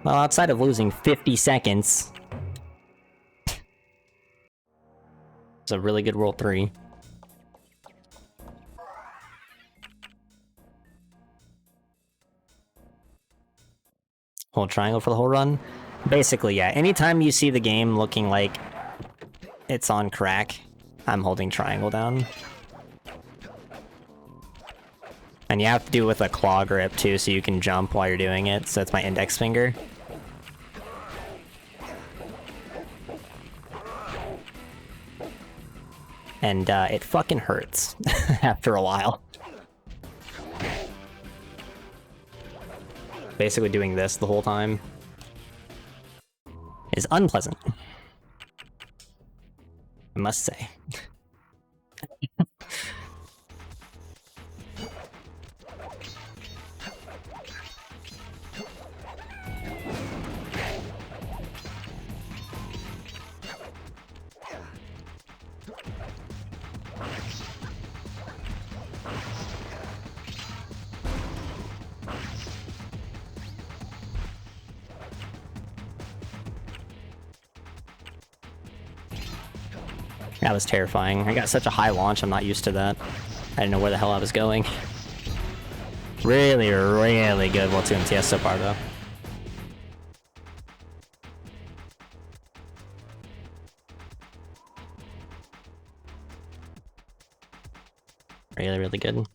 Well, outside of losing 50 seconds, it's a really good roll 3. Hold triangle for the whole run. Basically, yeah. Anytime you see the game looking like it's on crack, I'm holding triangle down. And you have to do it with a claw grip too, so you can jump while you're doing it. So it's my index finger. And it fucking hurts after a while. Basically doing this the whole time is unpleasant, I must say. That was terrifying. I got such a high launch, I'm not used to that. I didn't know where the hell I was going. Really, really good World 2 MTS so far, though. Really, really good.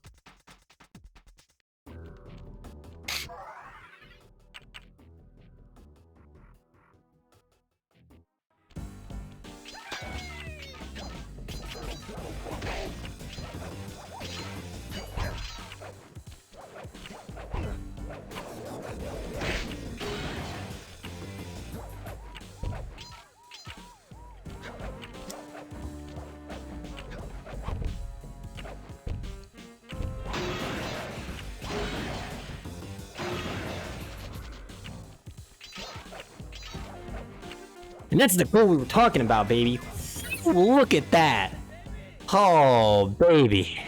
And that's the goal we were talking about, baby. Look at that. Oh, baby.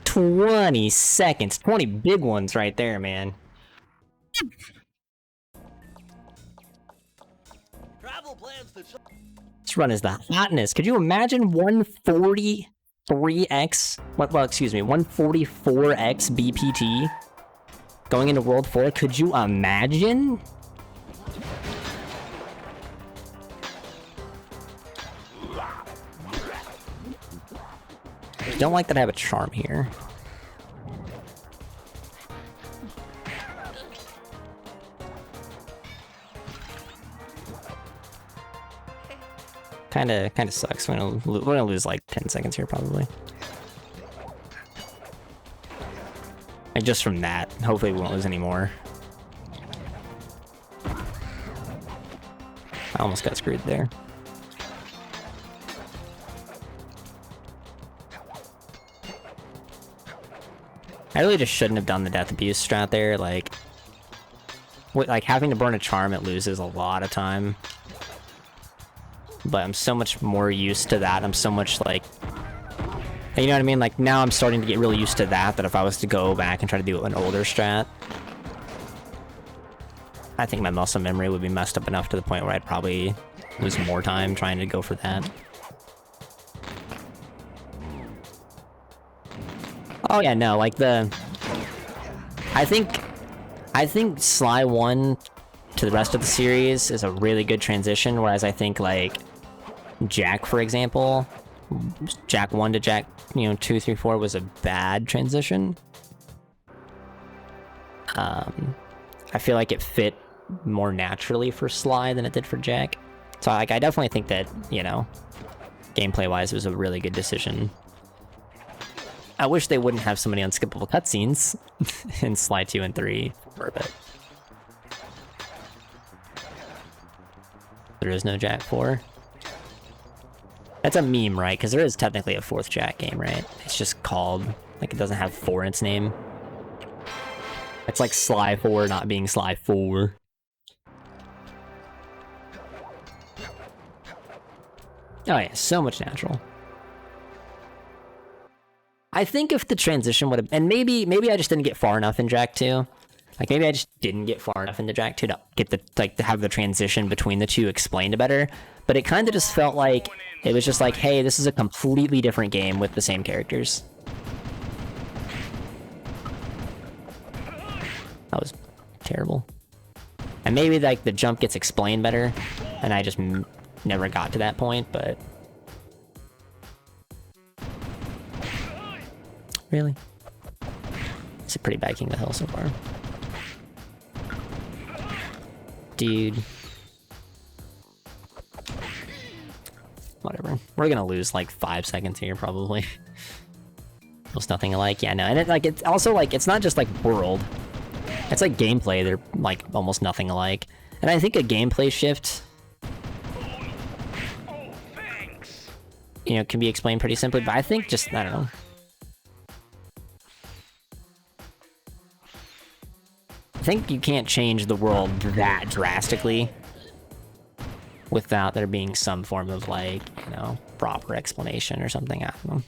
20 seconds. 20 big ones right there, man. plans to This run is the hotness. Could you imagine 143x? Well, excuse me, 144x BPT going into World 4? Could you imagine? I don't like that I have a charm here. Kinda sucks. We're gonna lose like 10 seconds here probably. And just from that, hopefully we won't lose any more. I almost got screwed there. I really just shouldn't have done the death abuse strat there. Like having to burn a charm, it loses a lot of time. But I'm so much more used to that. I'm so much like, you know what I mean? Like now I'm starting to get really used to that if I was to go back and try to do an older strat, I think my muscle memory would be messed up enough to the point where I'd probably lose more time trying to go for that. Oh yeah, no, like I think Sly 1 to the rest of the series is a really good transition, whereas I think like Jack, for example, Jack 1 to Jack, 2, 3, 4 was a bad transition. I feel like it fit more naturally for Sly than it did for Jack. So like I definitely think that, gameplay wise it was a really good decision. I wish they wouldn't have so many unskippable cutscenes in Sly 2 and 3 for a bit. There is no Jack 4. That's a meme, right? Because there is technically a 4th Jack game, right? It's just called, like, it doesn't have 4 in its name. It's like Sly 4 not being Sly 4. Oh yeah, so much natural. I think if the transition would have, and maybe I just didn't get far enough in Jack 2. Like maybe I just didn't get far enough into Jack 2 to get to have the transition between the two explained better. But it kind of just felt like it was just like, hey, this is a completely different game with the same characters. That was terrible. And maybe like the jump gets explained better, and I just never got to that point, but really? It's a pretty bad King of the Hill so far. Dude. Whatever. We're gonna lose like 5 seconds here probably. Feels nothing alike. Yeah, no, and it's also like, it's not just like world. It's like gameplay, they're like almost nothing alike. And I think a gameplay shift, can be explained pretty simply, but I think just, I don't know. I think you can't change the world that drastically without there being some form of like, proper explanation or something. I don't know.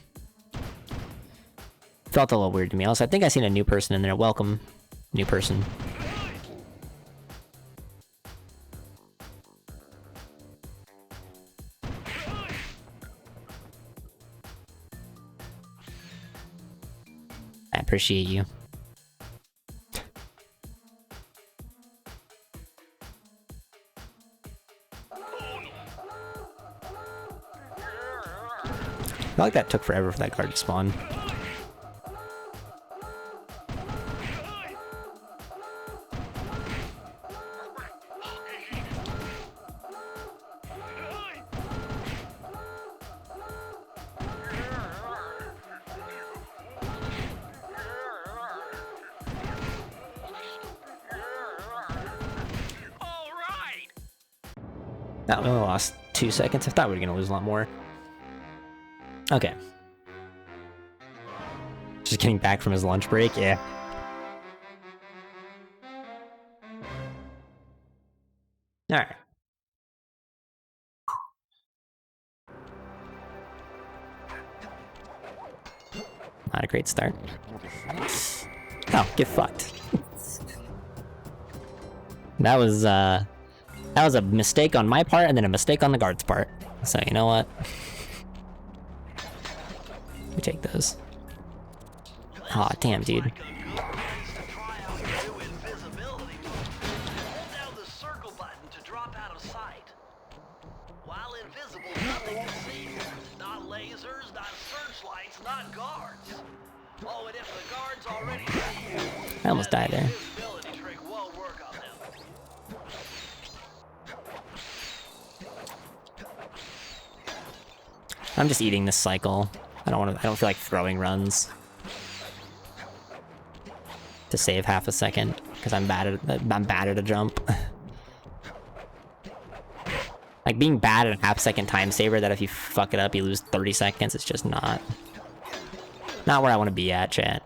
Felt a little weird to me. Also, I think I seen a new person in there. Welcome, new person. I appreciate you. I feel like that took forever for that card to spawn. That we only lost 2 seconds. I thought we were gonna lose a lot more. Okay. Just getting back from his lunch break, yeah. Alright. Not a great start. Oh, get fucked. That was That was a mistake on my part and then a mistake on the guard's part. So you know what? We take those. Aw, oh, damn, dude. I almost died there. I'm just eating this cycle. I don't feel like throwing runs to save half a second because I'm bad at a jump. Like being bad at a half-second time saver that if you fuck it up you lose 30 seconds. It's just not where I want to be at, chat.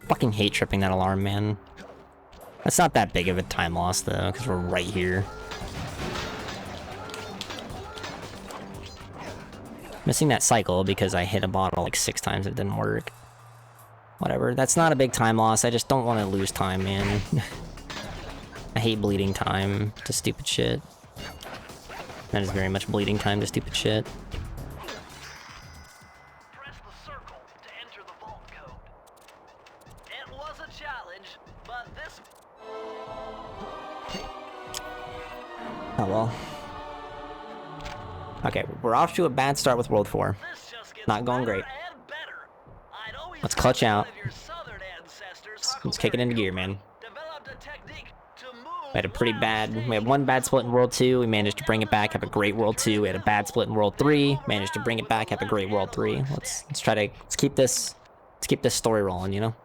Fucking hate tripping that alarm, man. That's not that big of a time loss though, because we're right here. Missing that cycle because I hit a bottle like 6 times, it didn't work. Whatever, that's not a big time loss, I just don't want to lose time, man. I hate bleeding time to stupid shit. That is very much bleeding time to stupid shit. Oh well. Okay, we're off to a bad start with World 4. Not going great. Let's clutch out. Let's kick it into gear, man. We had a pretty bad... We had one bad split in World 2. We managed to bring it back, have a great World 2. We had a bad split in World 3. Managed to bring it back, have a great World 3. Let's try to... Let's keep this story rolling, you know?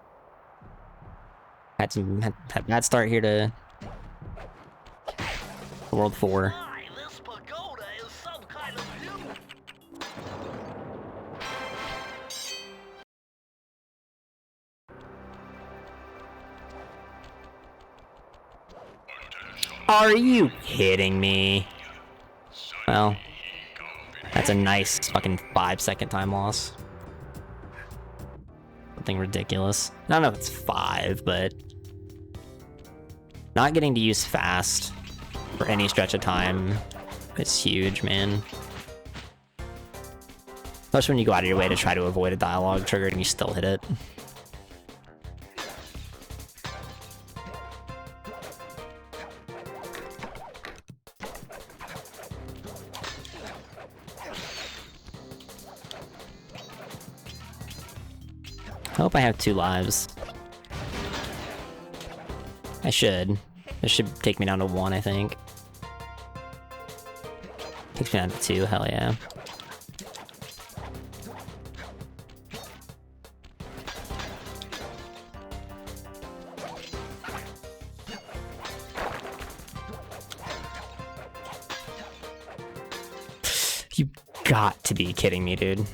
Had a bad start here to... World 4. Are you kidding me? Well, that's a nice fucking 5-second time loss. Something ridiculous. I don't know if it's 5, but... Not getting to use fast for any stretch of time is huge, man. Especially when you go out of your way to try to avoid a dialogue trigger and you still hit it. I hope I have 2 lives. I should. This should take me down to 1, I think. Takes me down to 2, hell yeah. You got to be kidding me, dude.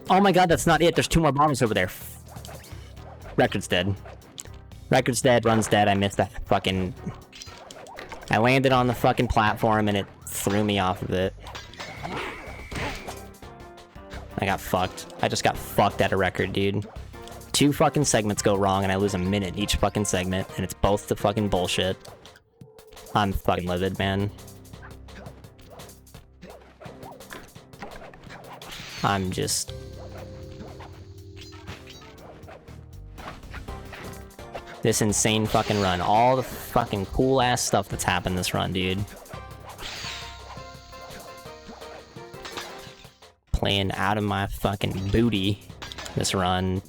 Oh my god, that's not it. There's 2 more bombs over there. Record's dead. Record's dead, run's dead. I missed that fucking... I landed on the fucking platform and it threw me off of it. I got fucked. I just got fucked at a record, dude. 2 fucking segments go wrong and I lose a minute each fucking segment, and it's both the fucking bullshit. I'm fucking livid, man. I'm just... This insane fucking run. All the fucking cool ass stuff that's happened this run, dude. playing out of my fucking booty this run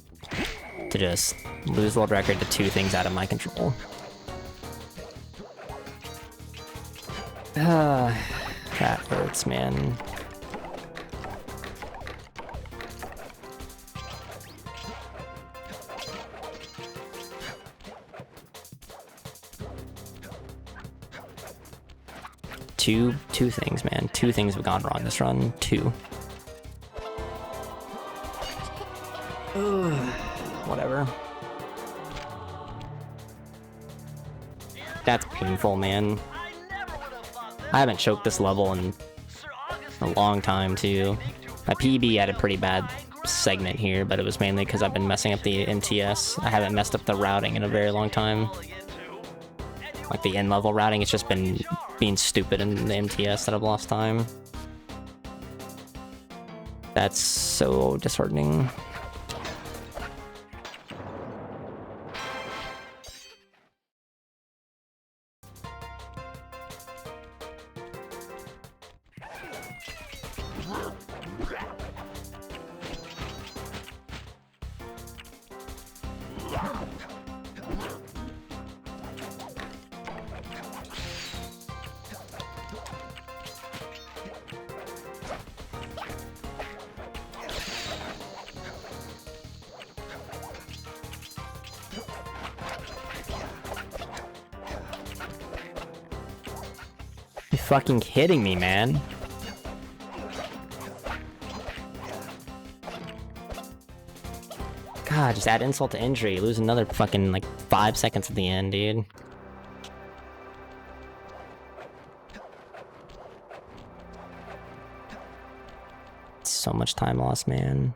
to just lose world record to 2 things out of my control. That hurts, man. Two things, man. 2 things have gone wrong this run. 2. Whatever. That's painful, man. I haven't choked this level in a long time, too. My PB had a pretty bad segment here, but it was mainly because I've been messing up the MTS. I haven't messed up the routing in a very long time. Like the end-level routing, it's just been being stupid in the MTS that I've lost time. That's so disheartening. You fucking kidding me, man? God, just add insult to injury. Lose another fucking, like, 5 seconds at the end, dude. So much time lost, man.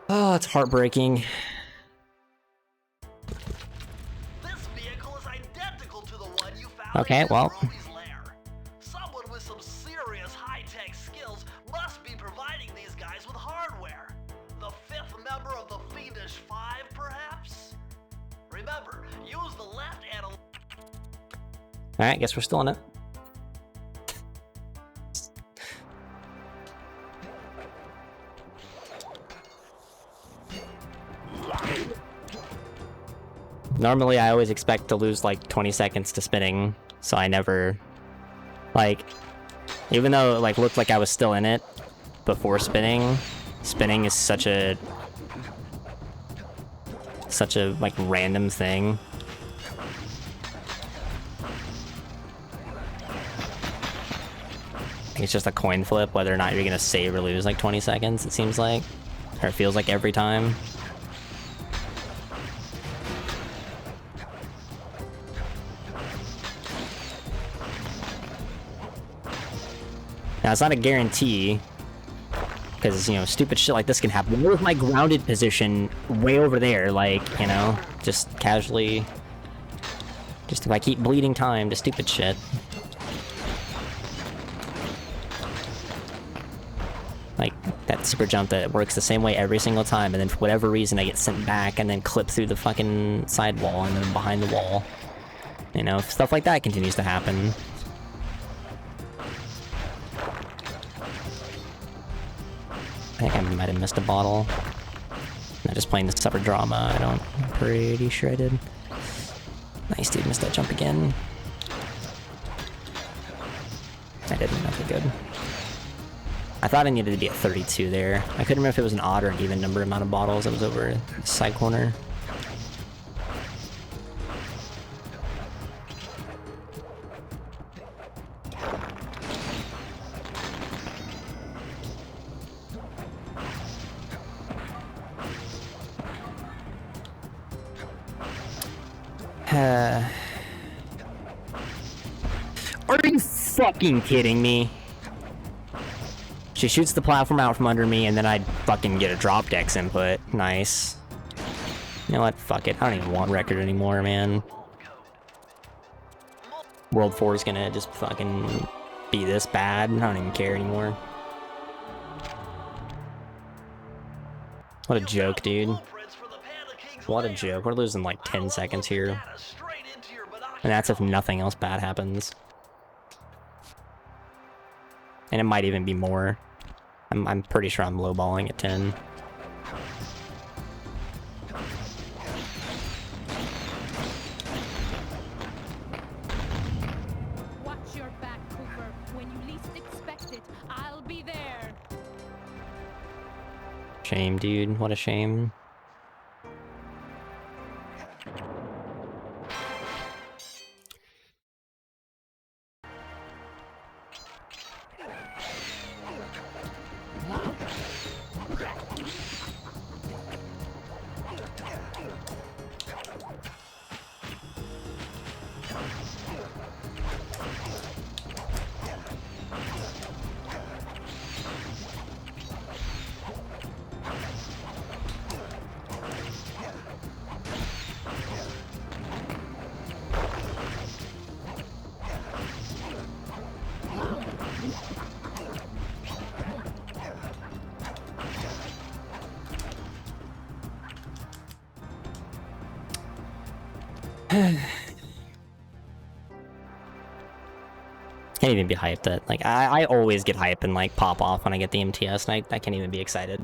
Oh, it's heartbreaking. This vehicle is identical to the one you found Okay, in well. Ruby's lair. Someone with some serious high-tech skills must be providing these guys with hardware. The 5th member of the Fiendish Five, perhaps? Remember, use the left analog. Alright, guess we're still in it. Normally, I always expect to lose like 20 seconds to spinning, so I never, like, even though it like looked like I was still in it before spinning, spinning is such a like random thing. It's just a coin flip whether or not you're gonna save or lose like 20 seconds, it seems like, or it feels like every time. Now, it's not a guarantee, because, you know, stupid shit like this can happen. What if my grounded position way over there, like, you know, just casually, just if I keep bleeding time to stupid shit. Like, that super jump that works the same way every single time, and then for whatever reason I get sent back and then clip through the fucking sidewall and then behind the wall. You know, stuff like that continues to happen. I think I might have missed a bottle. Not just playing the separate drama, I'm pretty sure I did. Nice, dude, missed that jump again. I didn't, okay, good. I thought I needed to be at 32 there. I couldn't remember if it was an odd or an even number amount of bottles that was over the side corner. Are you fucking kidding me? She shoots the platform out from under me, and then I'd fucking get a drop dex input. Nice. You know what? Fuck it. I don't even want record anymore, man. World 4 is gonna just fucking be this bad. I don't even care anymore. What a joke, dude. What a joke. We're losing like 10 seconds here. And that's if nothing else bad happens. And it might even be more. I'm pretty sure I'm lowballing at 10. Watch your back, Cooper. When you least expect it, I'll be there. Shame, dude. What a shame. Can't even be hyped at, like, I always get hyped and, like, pop off when I get the MTS, and I can't even be excited.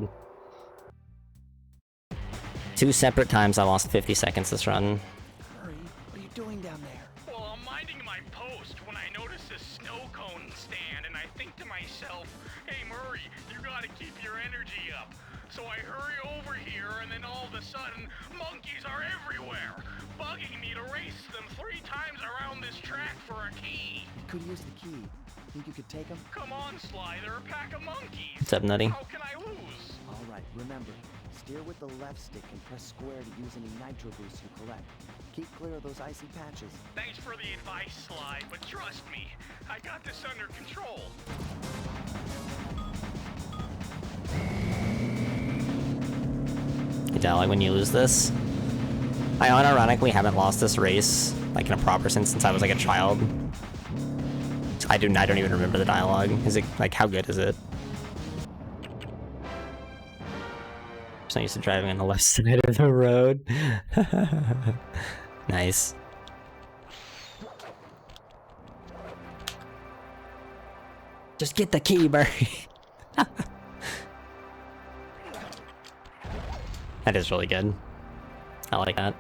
2 separate times I lost 50 seconds this run. Hurry, what are you doing down there? Well, I'm minding my post when I notice a snow cone stand, and I think to myself, hey Murray, you gotta keep your energy up. So I hurry over here, and then all of a sudden, monkeys are everywhere, bugging me to race them 3 times around this track for a key. Could use the key. Think you could take him? Come on, Sly, they're a pack of monkeys. What's up, Nutty? How can I lose? All right, remember, steer with the left stick and press square to use any nitro boosts you collect. Keep clear of those icy patches. Thanks for the advice, Sly, but trust me, I got this under control. You tell, like, when you lose this. I unironically haven't lost this race, like, in a proper sense since I was, like, a child. I don't even remember the dialogue. Is it, like, how good is it? I'm so used to driving on the left side of the road. Nice. Just get the key, Barry. That is really good. I like that.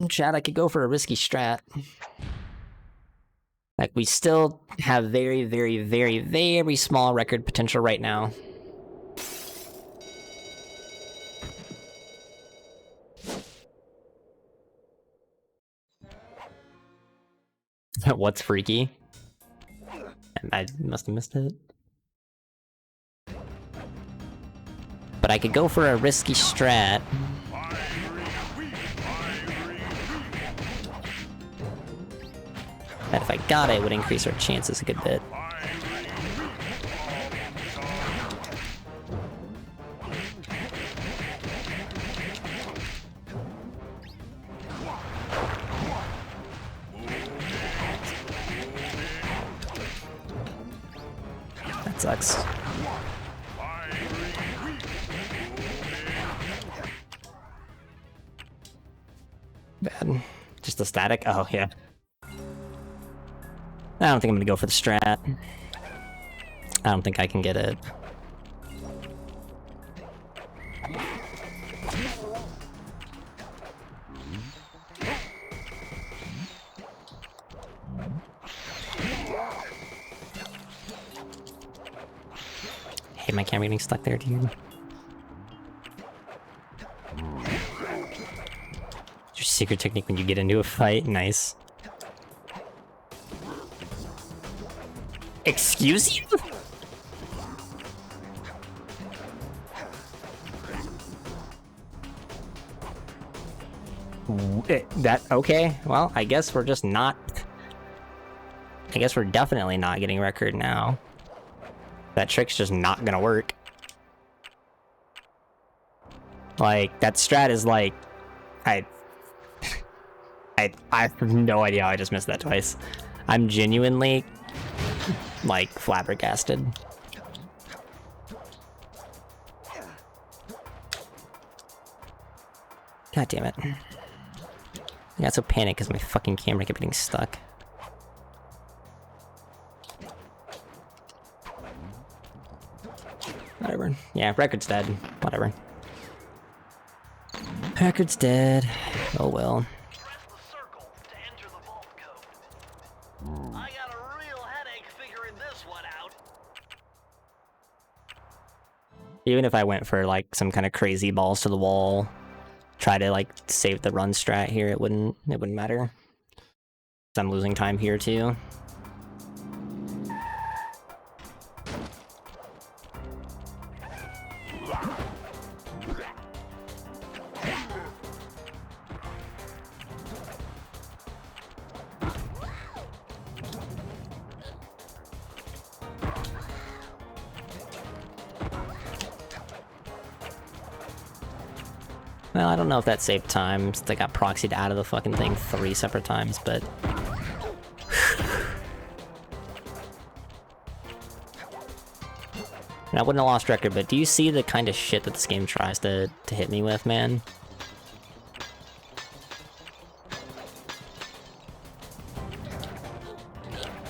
Chad, I could go for a risky strat. Like, we still have very, very, very, very small record potential right now. What's freaky? I must have missed it. But I could go for a risky strat. That if I got it, would increase our chances a good bit. That sucks. Bad. Just the static? Oh, yeah. I don't think I'm gonna go for the strat. I don't think I can get it. Hey, my camera getting stuck there, dude. Your secret technique when you get into a fight? Nice. Excuse you? That, okay, well, I guess we're just not... I guess we're definitely not getting record now. That trick's just not gonna work. Like, that strat is like... I have no idea how I just missed that twice. I'm genuinely, like, flabbergasted. God damn it. I got so panicked because my fucking camera kept getting stuck. Whatever. Yeah, record's dead. Whatever. Record's dead. Oh well. Press the circle to enter the vault code. I got a real headache figuring this one out. Even if I went for like some kind of crazy balls to the wall, try to like save the run strat here, it wouldn't matter. I'm losing time here too. Well, I don't know if that saved time, since I got proxied out of the fucking thing 3 separate times, but... And I wouldn't have lost record, but do you see the kind of shit that this game tries to hit me with, man?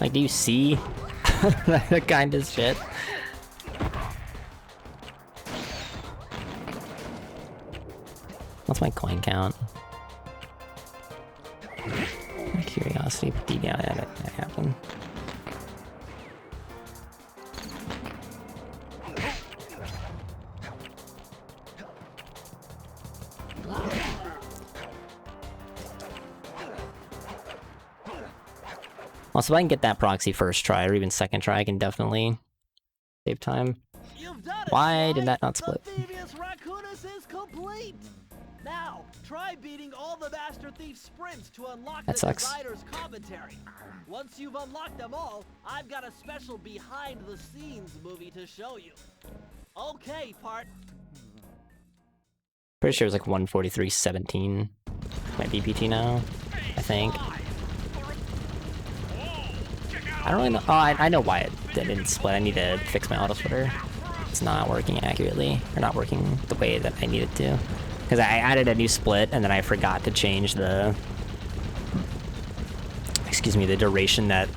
Like, do you see the kind of shit? What's my coin count? My curiosity, yeah, that happened. Also, if I can get that proxy first try, or even second try, I can definitely save time. Why did that not split? The Thievius Raccoonus is complete! Now, try beating all the Master Thief sprints to unlock That the sucks. designer's commentary. Once you've unlocked them all, I've got a special behind-the-scenes movie to show you. Okay, part. Pretty sure it was like 143.17. My BPT now, I think. I don't really know. Oh, I know why it didn't split. I need to fix my auto splitter. It's not working accurately, or not working the way that I need it to. Because I added a new split, and then I forgot to change the... Excuse me, the duration that...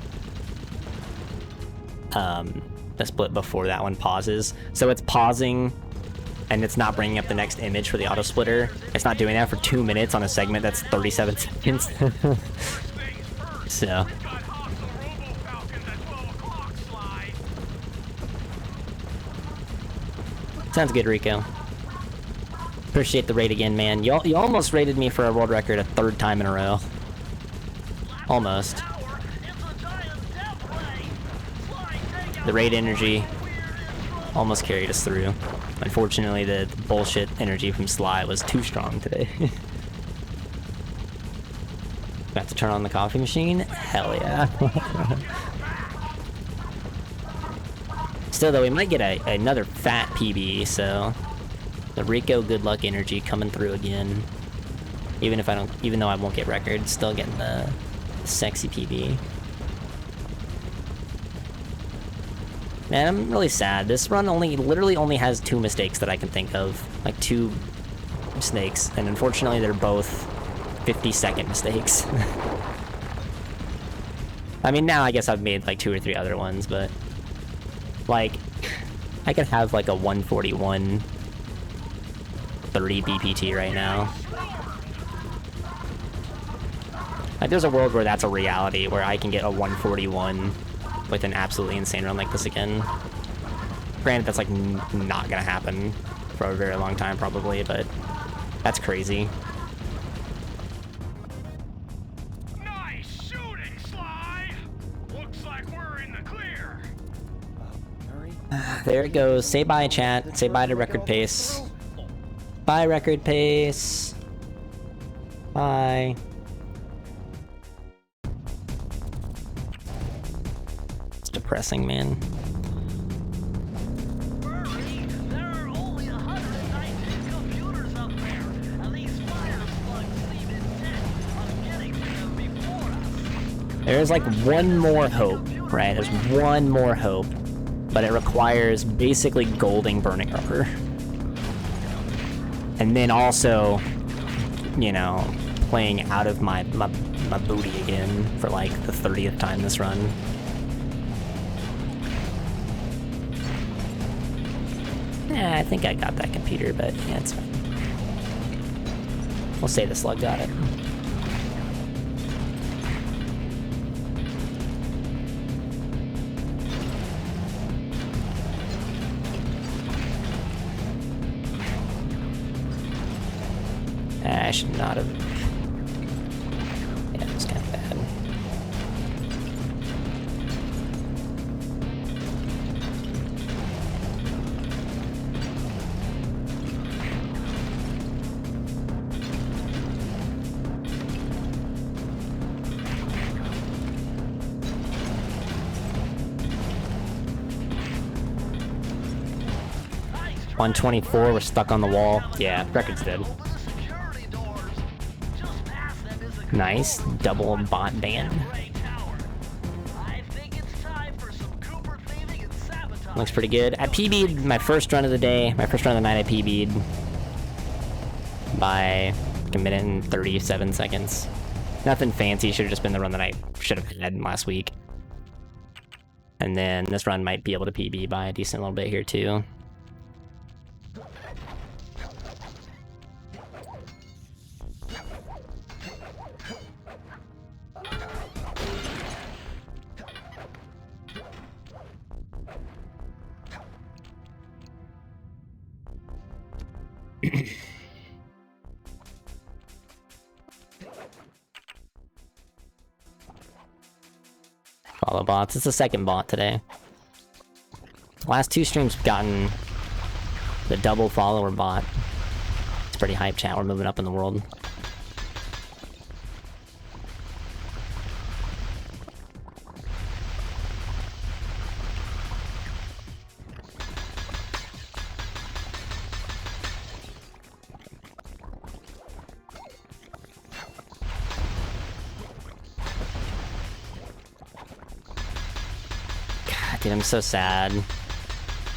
the split before that one pauses. So it's pausing, and it's not bringing up the next image for the auto splitter. It's not doing that for 2 minutes on a segment that's 37 seconds. So... Sounds good, Rico. Appreciate the raid again, man. You almost raided me for a world record a 3rd time in a row. Almost. The raid energy almost carried us through. Unfortunately, the bullshit energy from Sly was too strong today. Got to turn on the coffee machine? Hell yeah. Still though, we might get another fat PB, so the Rico good luck energy coming through again. Even though I won't get records, still getting the sexy PB. Man, I'm really sad. This run literally only has 2 mistakes that I can think of. Like 2 mistakes, and unfortunately they're both 50-second mistakes. I mean, now I guess I've made like 2 or 3 other ones, but like, I could have like a 141 30 BPT right now. Like, there's a world where that's a reality, where I can get a 141 with an absolutely insane run like this again. Granted, that's like not gonna happen for a very long time probably, but that's crazy. Nice shooting, Sly! Looks like we're in the clear. There it goes. Say bye, chat. Say bye to record pace. Bye, record pace. Bye. It's depressing, man. Hurry! There are only 119 computers up There's like one more hope, right? There's one more hope, but it requires basically golding burning rubber. And then also, you know, playing out of my booty again for like the 30th time this run. I think I got that computer, but yeah, it's fine. We'll say the slug got it. I should not have. Yeah, it was kind of bad. Nice try. 124, we're stuck on the wall. Yeah, record's dead. Open the security doors. Just past them is a Nice, double bot ban. Gray Tower. I think it's time for some Cooper thieving and sabotage. Looks pretty good. I PB'd my first run of the day. My first run of the night I PB'd by like a minute and 37 seconds. Nothing fancy, should have just been the run that I should have had last week. And then this run might be able to PB by a decent little bit here too. Follow bots. It's the second bot today. Last two streams have gotten the double follower bot. It's pretty hype, chat. We're moving up in the world. Dude, I'm so sad.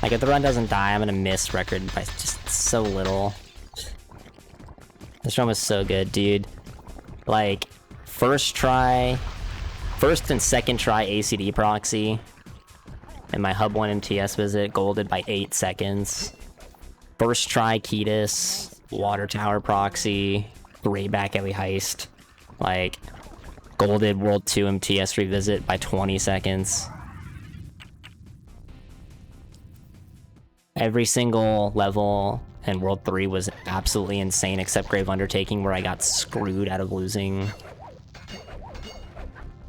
Like, if the run doesn't die, I'm gonna miss record by just so little. This run was so good, dude. Like, first and second try ACD proxy, and my hub 1 MTS visit golded by 8 seconds. First try Ketis, water tower proxy, Grayback Ellie heist. Like, golded World 2 MTS revisit by 20 seconds. Every single level in World 3 was absolutely insane, except Grave Undertaking, where I got screwed out of losing.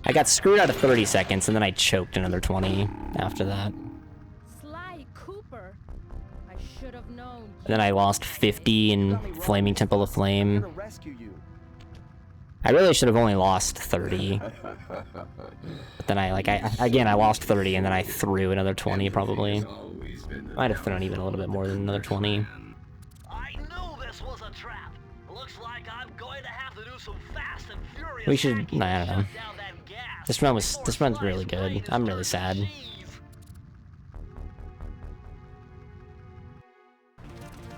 I got screwed out of 30 seconds, and then I choked another 20 after that. Sly Cooper. I should have known. And then I lost 50 in Flaming Temple of Flame. To rescue you. I really should have only lost 30. But then I lost 30, and then I threw another 20, probably. Might have thrown even a little bit more than another 20. I knew this was a trap. Looks like I'm going to have to do some fast and furious. We should, hacking I don't to know. shut down that gas This run's before really Sly's good. brain I'm really turns sad. to cheese.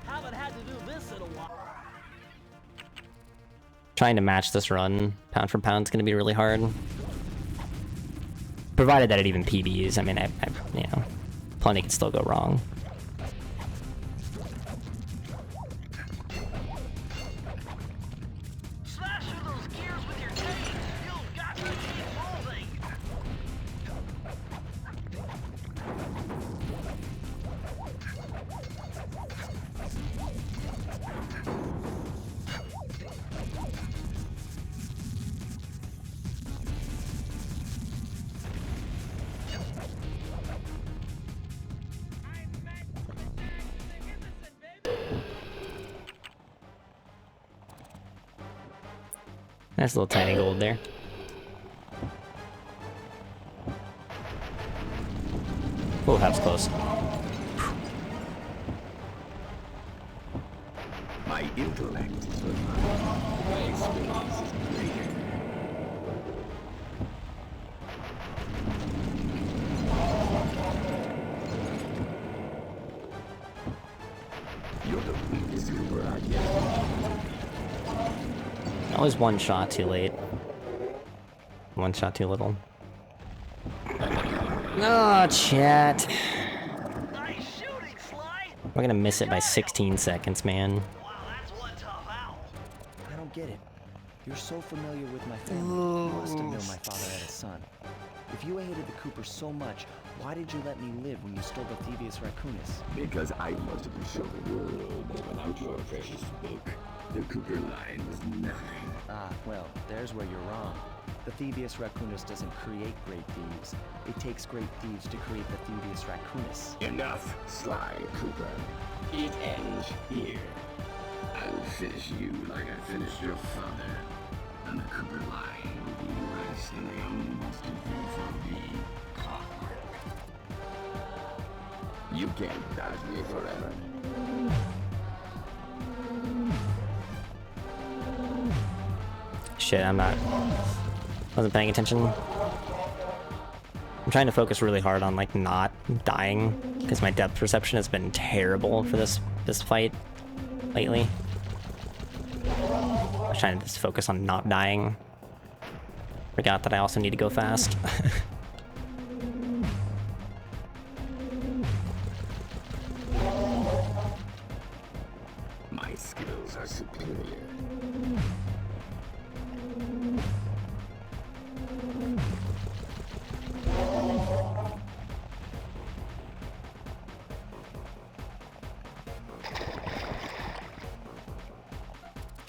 Haven't had to do this in a while. Trying to match this run, pound for pound, is going to be really hard. Provided that it even PBs. I mean, you know, plenty can still go wrong. Smash through those gears with your teeth. You've got to keep moving. Nice little tiny gold there. Oh, that was close. My intellect is my experience is greater. Always one shot too late. One shot too little. Oh, chat. Nice shooting, Sly. We're gonna miss it by 16 seconds, man. Wow, that's one tough owl. I don't get it. You're so familiar with my family. You must have known my father had a son. If you hated the Coopers so much, why did you let me live when you stole the Thievius Raccoonus? Because I wanted to show the world that without your precious book, the Cooper line was nothing. Ah, well, there's where you're wrong. The Thievius Raccoonus doesn't create great thieves. It takes great thieves to create the Thievius Raccoonus. Enough, Sly Cooper. It ends here. I'll finish you like I finished your father. And the Cooper line will be erased and the only monster thief will be clockwork. You can't dodge me forever. Shit, wasn't paying attention. I'm trying to focus really hard on like not dying because my depth perception has been terrible for this fight lately. I was trying to just focus on not dying. Forgot that I also need to go fast. My skills are superior.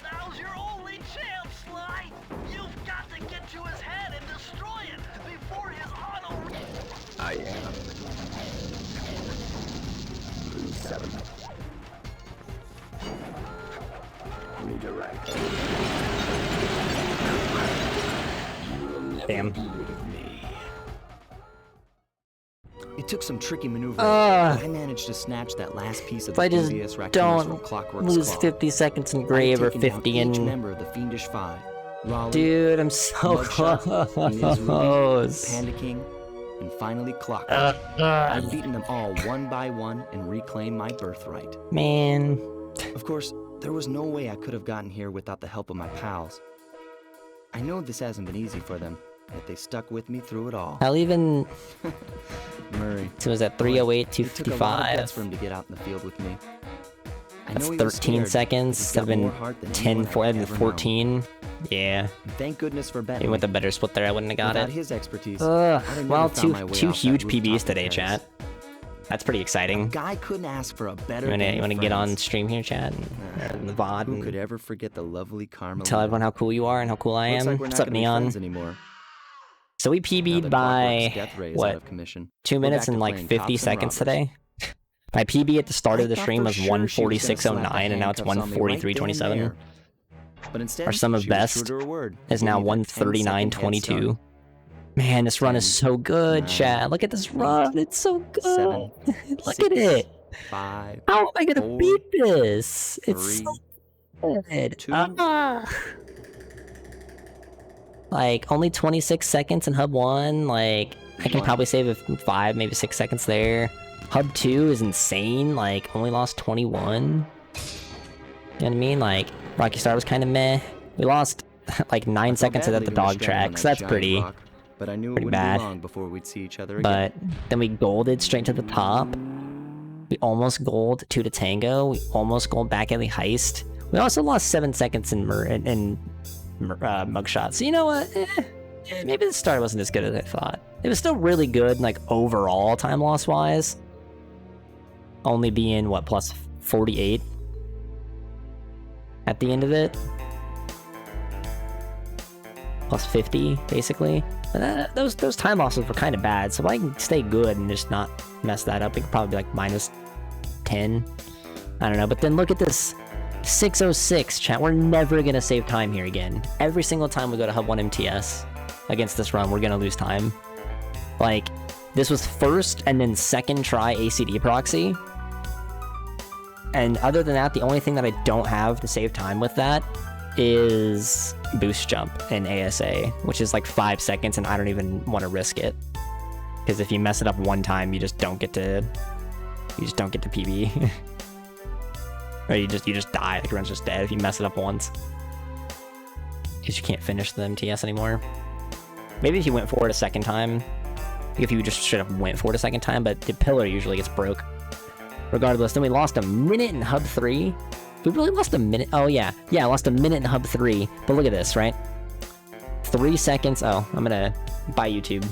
Now's your only chance, Sly. You've got to get to his head and destroy it before his auto. I am. Blue 7. Redirect. You will never Damn. be rid of me. It took some tricky maneuvering, Ah. but I managed to snatch that last piece of If the I just Thievius Raccoonus from don't Clockwork's lose claw. 50 seconds in I'd grave or taken down 50 each in... member of the Fiendish Five. Raleigh, Dude, I'm so Mugshot, Ms. Ruby, close. Panda King, and finally Clockwork. I've beaten them all one by one and reclaimed my birthright. Man. Of course, there was no way I could have gotten here without the help of my pals. I know this hasn't been easy for them, yet they stuck with me through it all. I'll even... Murray. So it was at 308, It took a lot of guts 255. for him to get out in the field with me. I That's know he was 13 scared, seconds. but he's That got have more been heart than 10, anyone 4, I've and ever known. 14. Yeah. Thank goodness for Bentley. Even with a better split there, I wouldn't have got Without it. his expertise, Ugh. I'd have Well, never found my way two off that huge rooftop PBs in today, Paris. chat. That's pretty exciting. Guy couldn't ask for a better. You gang of wanna get on friends. stream here, chat? And the VOD? Who And could ever forget the lovely Carmelita? tell everyone how cool you are and how cool I Looks am? like we're What's not up, gonna be Neon? friends anymore. So we Now PB'd that by, Clockwork's death ray is out what, of commission, 2 we're minutes back to and like playing 50 cops and seconds robbers. today? My PB at the start of the I thought stream for was sure she was gonna slap the 146.09 and now it's handcuffs on me right then and 143.27. there. But instead, Our sum of she was best true to her word, is and now gave me that 10-second head 139.22. start. Man, this run is 10, so good, 9, chat. Look at this run. It's so good. 7, Look 6, at it. 5, How am I gonna 4, beat this? It's 3, so good. 2. Like, only 26 seconds in hub 1. Like, I can probably save a 5, maybe 6 seconds there. Hub 2 is insane. Like, only lost 21. You know what I mean? Like, Rocky Star was kind of meh. We lost, like, 9 I felt seconds bad at the leaving her dog stranded track, on so that that's giant pretty... rock, but I knew it pretty wouldn't bad. be long before we'd see each other again. But then we golded straight to the top. We almost gold 2 to Tango. We almost gold back alley heist. We also lost 7 seconds in mugshot. So you know what? Maybe the start wasn't as good as I thought. It was still really good, like overall time loss wise. Only being what, plus 48 at the end of it. Plus 50 basically. But those time losses were kind of bad. So if I can stay good and just not mess that up, it could probably be like minus 10. I don't know. But then look at this. 606, chat. We're never going to save time here again. Every single time we go to Hub 1 MTS against this run, we're going to lose time. Like, this was first and then second try ACD proxy. And other than that, the only thing that I don't have to save time with that is boost jump in ASA, which is like 5 seconds, and I don't even want to risk it. Because if you mess it up one time, you just don't get to PB. Or you just die, like your run's just dead if you mess it up once. Because you can't finish the MTS anymore. Maybe if you went for it a second time. If you just should have went for it a second time, but the pillar usually gets broke. Regardless, then we lost a minute in Hub 3. We really lost a minute. Oh, yeah. Yeah, I lost a minute in Hub 3. But look at this, right? 3 seconds. Oh, I'm gonna buy YouTube.